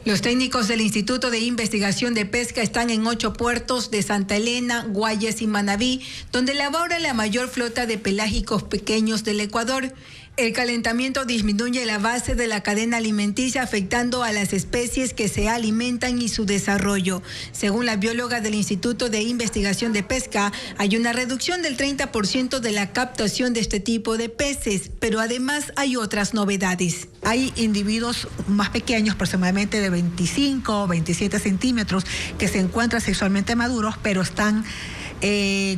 Los técnicos del Instituto de Investigación de Pesca están en 8 puertos de Santa Elena, Guayas y Manabí, donde labora la mayor flota de pelágicos pequeños del Ecuador. El calentamiento disminuye la base de la cadena alimenticia, afectando a las especies que se alimentan y su desarrollo. Según la bióloga del Instituto de Investigación de Pesca, hay una reducción del 30% de la captación de este tipo de peces, pero además hay otras novedades.
Hay individuos más pequeños, aproximadamente de 25 o 27 centímetros, que se encuentran sexualmente maduros, pero están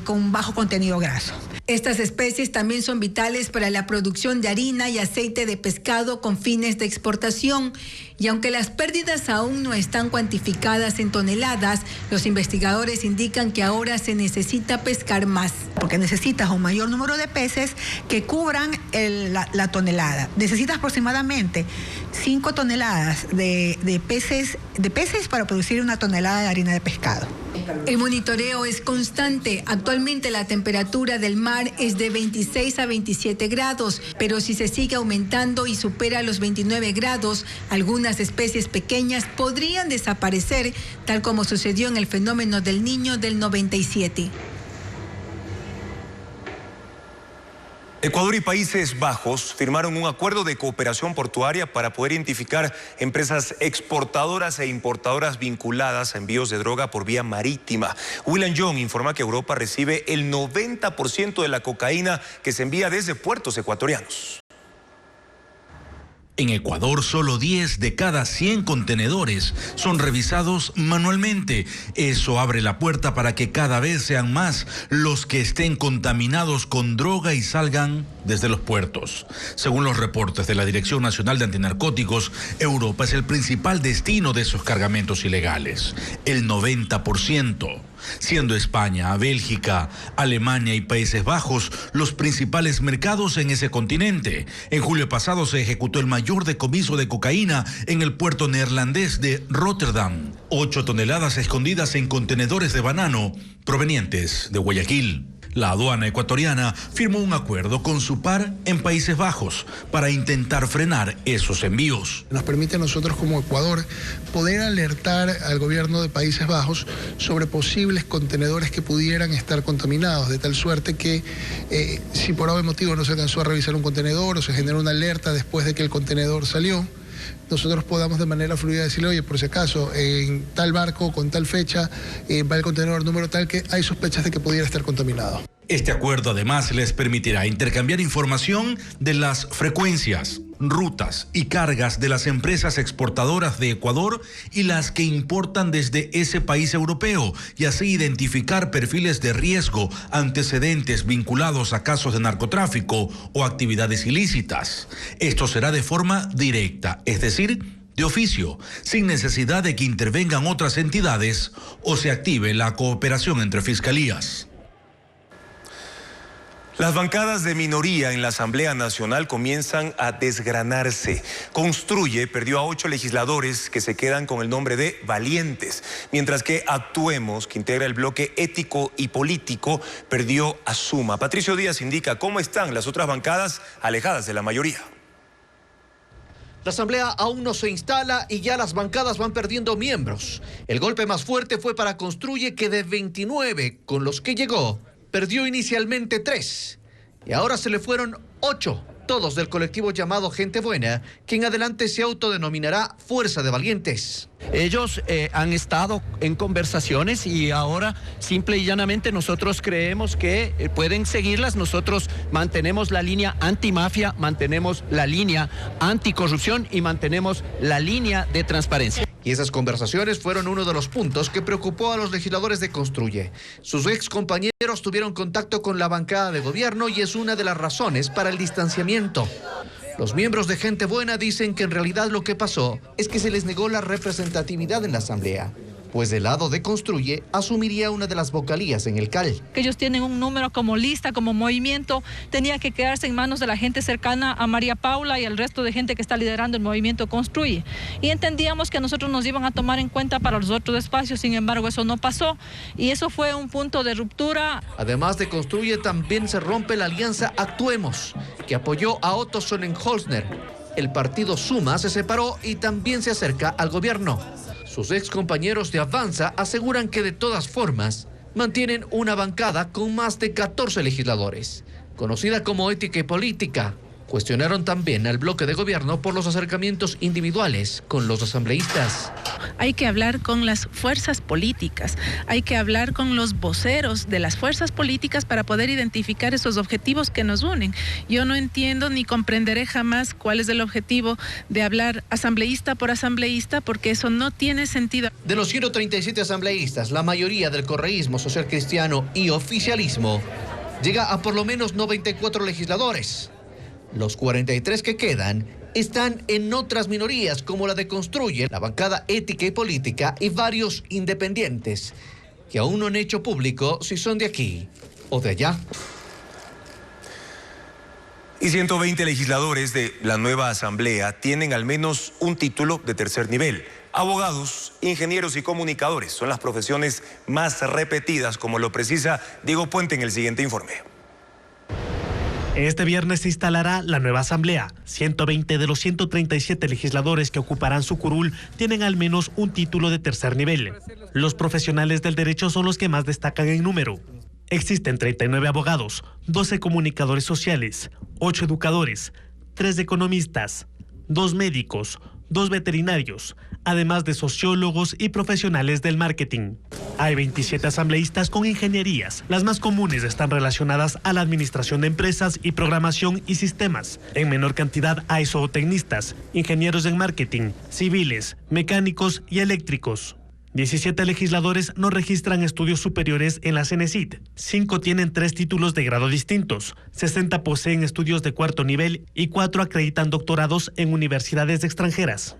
con bajo contenido graso.
Estas especies también son vitales para la producción de harina y aceite de pescado con fines de exportación. Y aunque las pérdidas aún no están cuantificadas en toneladas, los investigadores indican que ahora se necesita pescar más.
Porque necesitas un mayor número de peces que cubran la tonelada. Necesitas aproximadamente 5 toneladas de peces para producir 1 tonelada de harina de pescado.
El monitoreo es constante. Actualmente la temperatura del mar es de 26 a 27 grados, pero si se sigue aumentando y supera los 29 grados, algunas especies pequeñas podrían desaparecer, tal como sucedió en el fenómeno del Niño del 97.
Ecuador y Países Bajos firmaron un acuerdo de cooperación portuaria para poder identificar empresas exportadoras e importadoras vinculadas a envíos de droga por vía marítima. William Young informa que Europa recibe el 90% de la cocaína que se envía desde puertos ecuatorianos.
En Ecuador, solo 10 de cada 100 contenedores son revisados manualmente. Eso abre la puerta para que cada vez sean más los que estén contaminados con droga y salgan desde los puertos. Según los reportes de la Dirección Nacional de Antinarcóticos, Europa es el principal destino de esos cargamentos ilegales. El 90%. siendo España, Bélgica, Alemania y Países Bajos los principales mercados en ese continente. En julio pasado se ejecutó el mayor decomiso de cocaína en el puerto neerlandés de Rotterdam. 8 toneladas escondidas en contenedores de banano provenientes de Guayaquil. La aduana ecuatoriana firmó un acuerdo con su par en Países Bajos para intentar frenar esos envíos.
Nos permite a nosotros como Ecuador poder alertar al gobierno de Países Bajos sobre posibles contenedores que pudieran estar contaminados, de tal suerte que si por algún motivo no se alcanzó a revisar un contenedor o se generó una alerta después de que el contenedor salió, nosotros podamos de manera fluida decirle, oye, por si acaso, en tal barco, con tal fecha, va el contenedor número tal que hay sospechas de que pudiera estar contaminado.
Este acuerdo además les permitirá intercambiar información de las frecuencias, rutas y cargas de las empresas exportadoras de Ecuador y las que importan desde ese país europeo y así identificar perfiles de riesgo, antecedentes vinculados a casos de narcotráfico o actividades ilícitas. Esto será de forma directa, es decir, de oficio, sin necesidad de que intervengan otras entidades o se active la cooperación entre fiscalías.
Las bancadas de minoría en la Asamblea Nacional comienzan a desgranarse. Construye perdió a 8 legisladores que se quedan con el nombre de valientes, mientras que Actuemos, que integra el bloque ético y político, perdió a Suma. Patricio Díaz indica cómo están las otras bancadas alejadas de la mayoría.
La asamblea aún no se instala y ya las bancadas van perdiendo miembros. El golpe más fuerte fue para Construye, que de 29 con los que llegó, perdió inicialmente 3 y ahora se le fueron 8, todos del colectivo llamado Gente Buena, que en adelante se autodenominará Fuerza de Valientes.
Ellos han estado en conversaciones y ahora simple y llanamente nosotros creemos que pueden seguirlas. Nosotros mantenemos la línea antimafia, mantenemos la línea anticorrupción y mantenemos la línea de transparencia.
Y esas conversaciones fueron uno de los puntos que preocupó a los legisladores de Construye. Sus ex compañeros tuvieron contacto con la bancada de gobierno y es una de las razones para el distanciamiento. Los miembros de Gente Buena dicen que en realidad lo que pasó es que se les negó la representatividad en la asamblea, pues del lado de Construye asumiría una de las vocalías en el CAL.
Que ellos tienen un número como lista, como movimiento, tenía que quedarse en manos de la gente cercana a María Paula y al resto de gente que está liderando el movimiento Construye. Y entendíamos que a nosotros nos iban a tomar en cuenta para los otros espacios, sin embargo eso no pasó y eso fue un punto de ruptura.
Además de Construye, también se rompe la alianza Actuemos, que apoyó a Otto Sonnenholzner. El partido Suma se separó y también se acerca al gobierno. Sus ex compañeros de Avanza aseguran que de todas formas mantienen una bancada con más de 14 legisladores, conocida como Ética y Política. Cuestionaron también al bloque de gobierno por los acercamientos individuales con los asambleístas.
Hay que hablar con las fuerzas políticas, hay que hablar con los voceros de las fuerzas políticas para poder identificar esos objetivos que nos unen. Yo no entiendo ni comprenderé jamás cuál es el objetivo de hablar asambleísta por asambleísta, porque eso no tiene sentido.
De los 137 asambleístas, la mayoría del correísmo, social cristiano y oficialismo llega a por lo menos 94 legisladores. Los 43 que quedan están en otras minorías como la de Construye, la bancada Ética y Política y varios independientes que aún no han hecho público si son de aquí o de allá.
Y 120 legisladores de la nueva asamblea tienen al menos un título de tercer nivel. Abogados, ingenieros y comunicadores son las profesiones más repetidas, como lo precisa Diego Puente en el siguiente informe.
Este viernes se instalará la nueva asamblea. 120 de los 137 legisladores que ocuparán su curul tienen al menos un título de tercer nivel. Los profesionales del derecho son los que más destacan en número. Existen 39 abogados, 12 comunicadores sociales, 8 educadores, 3 economistas, 2 médicos, 2 veterinarios, además de sociólogos y profesionales del marketing. Hay 27 asambleístas con ingenierías. Las más comunes están relacionadas a la administración de empresas y programación y sistemas. En menor cantidad hay zootecnistas, ingenieros en marketing, civiles, mecánicos y eléctricos. 17 legisladores no registran estudios superiores en la CENESID. 5 tienen 3 títulos de grado distintos. 60 poseen estudios de cuarto nivel y 4 acreditan doctorados en universidades extranjeras.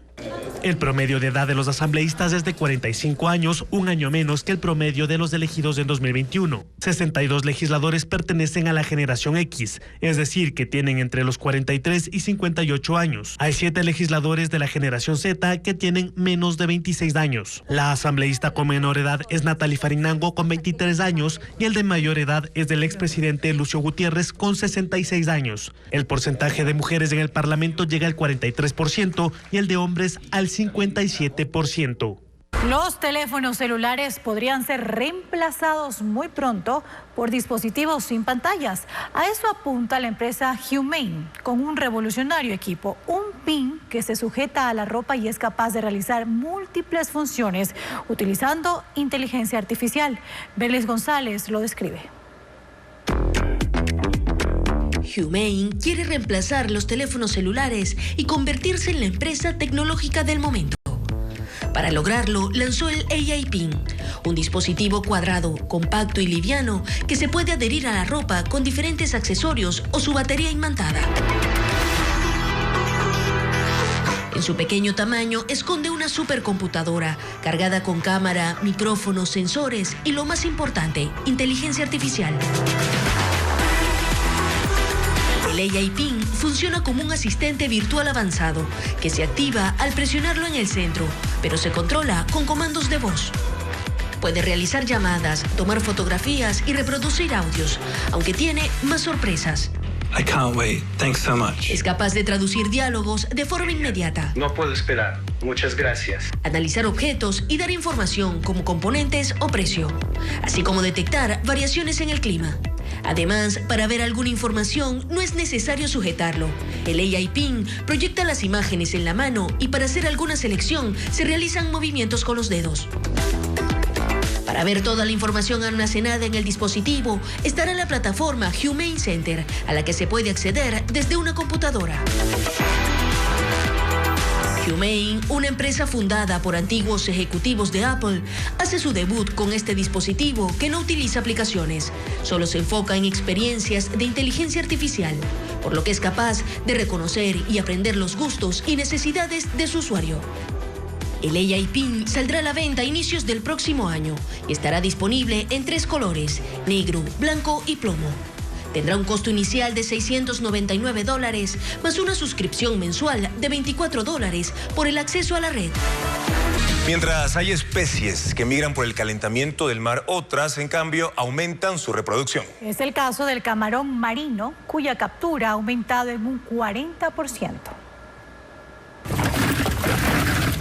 El promedio de edad de los asambleístas es de 45 años, un año menos que el promedio de los elegidos en 2021. 62 legisladores pertenecen a la generación X, es decir, que tienen entre los 43 y 58 años. Hay 7 legisladores de la generación Z que tienen menos de 26 años. La asambleísta con menor edad es Natalie Farinango con 23 años y el de mayor edad es del expresidente Lucio Gutiérrez con 66 años. El porcentaje de mujeres en el Parlamento llega al 43% y el de hombres al 57%.
Los teléfonos celulares podrían ser reemplazados muy pronto por dispositivos sin pantallas. A eso apunta la empresa Humane con un revolucionario equipo, un pin que se sujeta a la ropa y es capaz de realizar múltiples funciones utilizando inteligencia artificial. Berlis González lo describe.
Humane quiere reemplazar los teléfonos celulares y convertirse en la empresa tecnológica del momento. Para lograrlo, lanzó el AI Pin, un dispositivo cuadrado, compacto y liviano que se puede adherir a la ropa con diferentes accesorios o su batería imantada. En su pequeño tamaño esconde una supercomputadora cargada con cámara, micrófonos, sensores y, lo más importante, inteligencia artificial. El AI Pin funciona como un asistente virtual avanzado que se activa al presionarlo en el centro, pero se controla con comandos de voz. Puede realizar llamadas, tomar fotografías y reproducir audios, aunque tiene más sorpresas.
I can't wait. Thanks so much.
Es capaz de traducir diálogos de forma inmediata.
No puedo esperar. Muchas gracias.
Analizar objetos y dar información como componentes o precio, así como detectar variaciones en el clima. Además, para ver alguna información no es necesario sujetarlo. El AI Pin proyecta las imágenes en la mano y para hacer alguna selección se realizan movimientos con los dedos. Para ver toda la información almacenada en el dispositivo estará la plataforma Humane Center, a la que se puede acceder desde una computadora. Humane, una empresa fundada por antiguos ejecutivos de Apple, hace su debut con este dispositivo que no utiliza aplicaciones. Solo se enfoca en experiencias de inteligencia artificial, por lo que es capaz de reconocer y aprender los gustos y necesidades de su usuario. El AI Pin saldrá a la venta a inicios del próximo año y estará disponible en 3 colores, negro, blanco y plomo. Tendrá un costo inicial de $699, más una suscripción mensual de $24 por el acceso a la red.
Mientras hay especies que migran por el calentamiento del mar, otras, en cambio, aumentan su reproducción.
Es el caso del camarón marino, cuya captura ha aumentado en un 40%.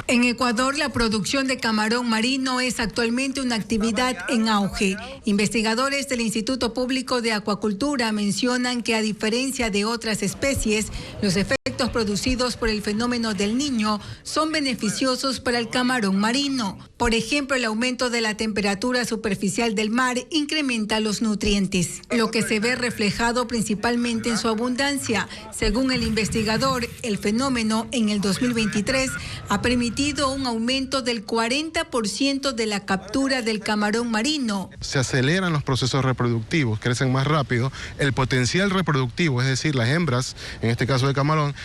En Ecuador, la producción de camarón marino es actualmente una actividad en auge. Investigadores del Instituto Público de Acuacultura mencionan que, a diferencia de otras especies, los efectos producidos por el fenómeno del Niño son beneficiosos para el camarón marino. Por ejemplo, el aumento de la temperatura superficial del mar incrementa los nutrientes, lo que se ve reflejado principalmente en su abundancia. Según el investigador, el fenómeno en el 2023 ha permitido un aumento del 40% de la captura del camarón marino.
Se aceleran los procesos reproductivos, crecen más rápido, el potencial reproductivo, es decir, las hembras, en este caso de camarón,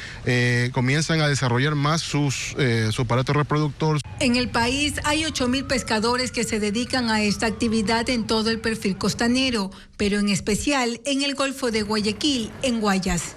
comienzan a desarrollar más su aparato reproductor.
En el país hay 8.000 pescadores que se dedican a esta actividad en todo el perfil costanero, pero en especial en el Golfo de Guayaquil, en Guayas.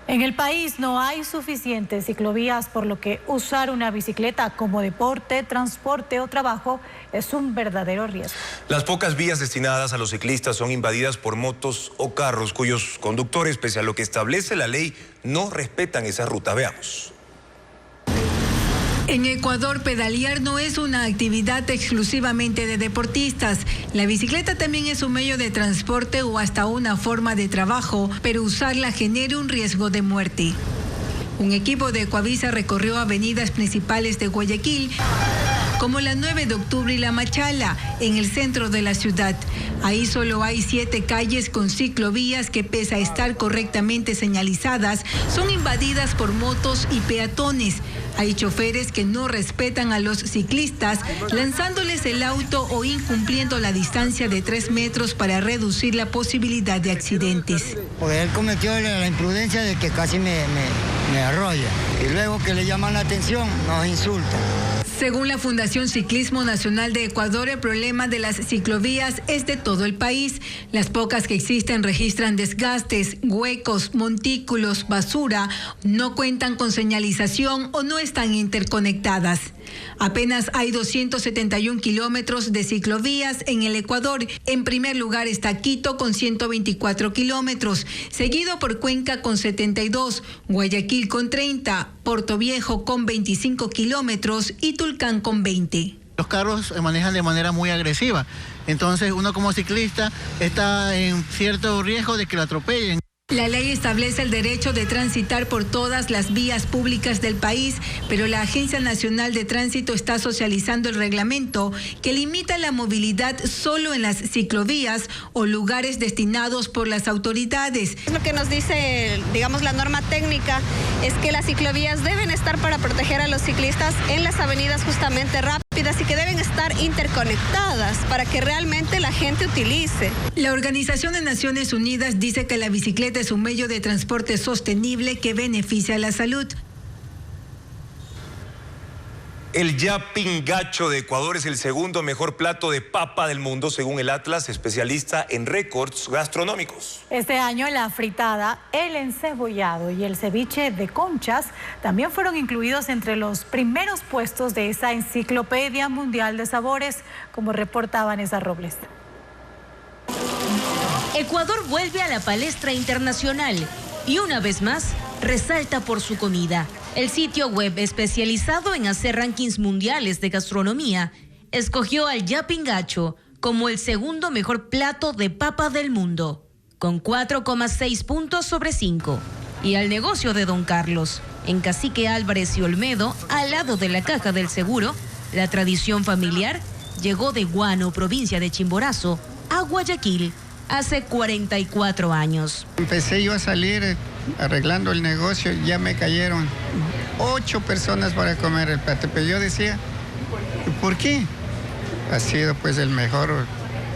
En el país no hay suficientes ciclovías, por lo que usar una bicicleta como deporte, transporte o trabajo es un verdadero riesgo.
Las pocas vías destinadas a los ciclistas son invadidas por motos o carros cuyos conductores, pese a lo que establece la ley, no respetan esa ruta. Veamos.
En Ecuador, pedalear no es una actividad exclusivamente de deportistas. La bicicleta también es un medio de transporte o hasta una forma de trabajo, pero usarla genera un riesgo de muerte. Un equipo de Ecuavisa recorrió avenidas principales de Guayaquil como la 9 de octubre y la Machala, en el centro de la ciudad. Ahí solo hay 7 calles con ciclovías que, pese a estar correctamente señalizadas, son invadidas por motos y peatones. Hay choferes que no respetan a los ciclistas, lanzándoles el auto o incumpliendo la distancia de 3 metros para reducir la posibilidad de accidentes.
Porque él cometió la imprudencia de que casi me arrolla. Y luego que le llaman la atención, nos insulta.
Según la Fundación Ciclismo Nacional de Ecuador, el problema de las ciclovías es de todo el país. Las pocas que existen registran desgastes, huecos, montículos, basura, no cuentan con señalización o no están interconectadas. Apenas hay 271 kilómetros de ciclovías en el Ecuador. En primer lugar está Quito con 124 kilómetros, seguido por Cuenca con 72, Guayaquil con 30, Portoviejo con 25 kilómetros y Tulcán con 20.
Los carros manejan de manera muy agresiva, entonces uno como ciclista está en cierto riesgo de que lo atropellen.
La ley establece el derecho de transitar por todas las vías públicas del país, pero la Agencia Nacional de Tránsito está socializando el reglamento que limita la movilidad solo en las ciclovías o lugares destinados por las autoridades.
Lo que nos dice, digamos, la norma técnica es que las ciclovías deben estar para proteger a los ciclistas en las avenidas justamente rápidas y que deben estar interconectadas para que realmente la gente utilice.
La Organización de Naciones Unidas dice que la bicicleta es un medio de transporte sostenible que beneficia a la salud.
El yapingacho de Ecuador es el segundo mejor plato de papa del mundo, según el Atlas, especialista en récords gastronómicos.
Este año la fritada, el encebollado y el ceviche de conchas también fueron incluidos entre los primeros puestos de esa enciclopedia mundial de sabores, como reporta Vanessa Robles.
Ecuador vuelve a la palestra internacional y una vez más resalta por su comida. El sitio web especializado en hacer rankings mundiales de gastronomía escogió al yapingacho como el segundo mejor plato de papa del mundo, con 4,6 puntos sobre 5. Y al negocio de Don Carlos, en Cacique Álvarez y Olmedo, al lado de la Caja del Seguro, la tradición familiar llegó de Guano, provincia de Chimborazo, a Guayaquil, hace 44 años.
Empecé yo a salir arreglando el negocio, ya me cayeron 8 personas para comer el plato, pero yo decía, ¿por qué? Ha sido pues el mejor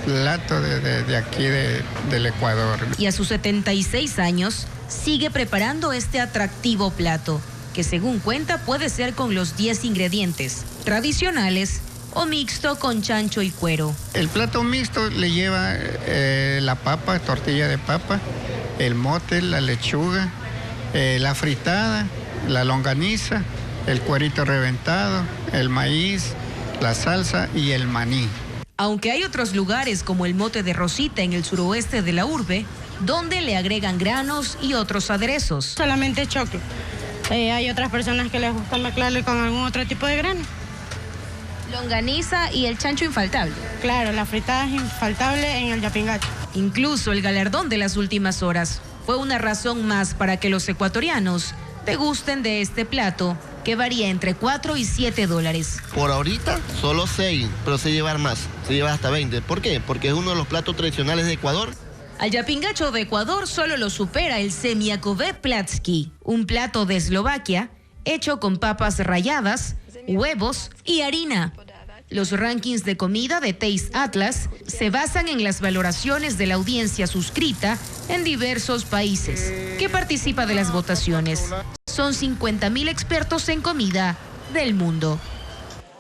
plato de aquí del Ecuador.
Y a sus 76 años sigue preparando este atractivo plato, que según cuenta puede ser con los 10 ingredientes tradicionales o mixto con chancho y cuero.
El plato mixto le lleva la papa, tortilla de papa, el mote, la lechuga, la fritada, la longaniza, el cuerito reventado, el maíz, la salsa y el maní.
Aunque hay otros lugares como el mote de Rosita en el suroeste de la urbe, donde le agregan granos y otros aderezos.
Solamente choclo. Hay otras personas que les gusta mezclarle con algún otro tipo de grano.
Longaniza y el chancho infaltable.
Claro, la fritada es infaltable en el yapingacho.
Incluso el galardón de las últimas horas fue una razón más para que los ecuatorianos degusten de este plato, que varía entre 4 y 7 dólares.
Por ahorita solo 6, pero se lleva más, se lleva hasta 20. ¿Por qué? Porque es uno de los platos tradicionales de Ecuador.
Al yapingacho de Ecuador solo lo supera el semiakové platski, un plato de Eslovaquia hecho con papas ralladas, huevos y harina. Los rankings de comida de Taste Atlas se basan en las valoraciones de la audiencia suscrita en diversos países que participa de las votaciones. Son 50.000 expertos en comida del mundo.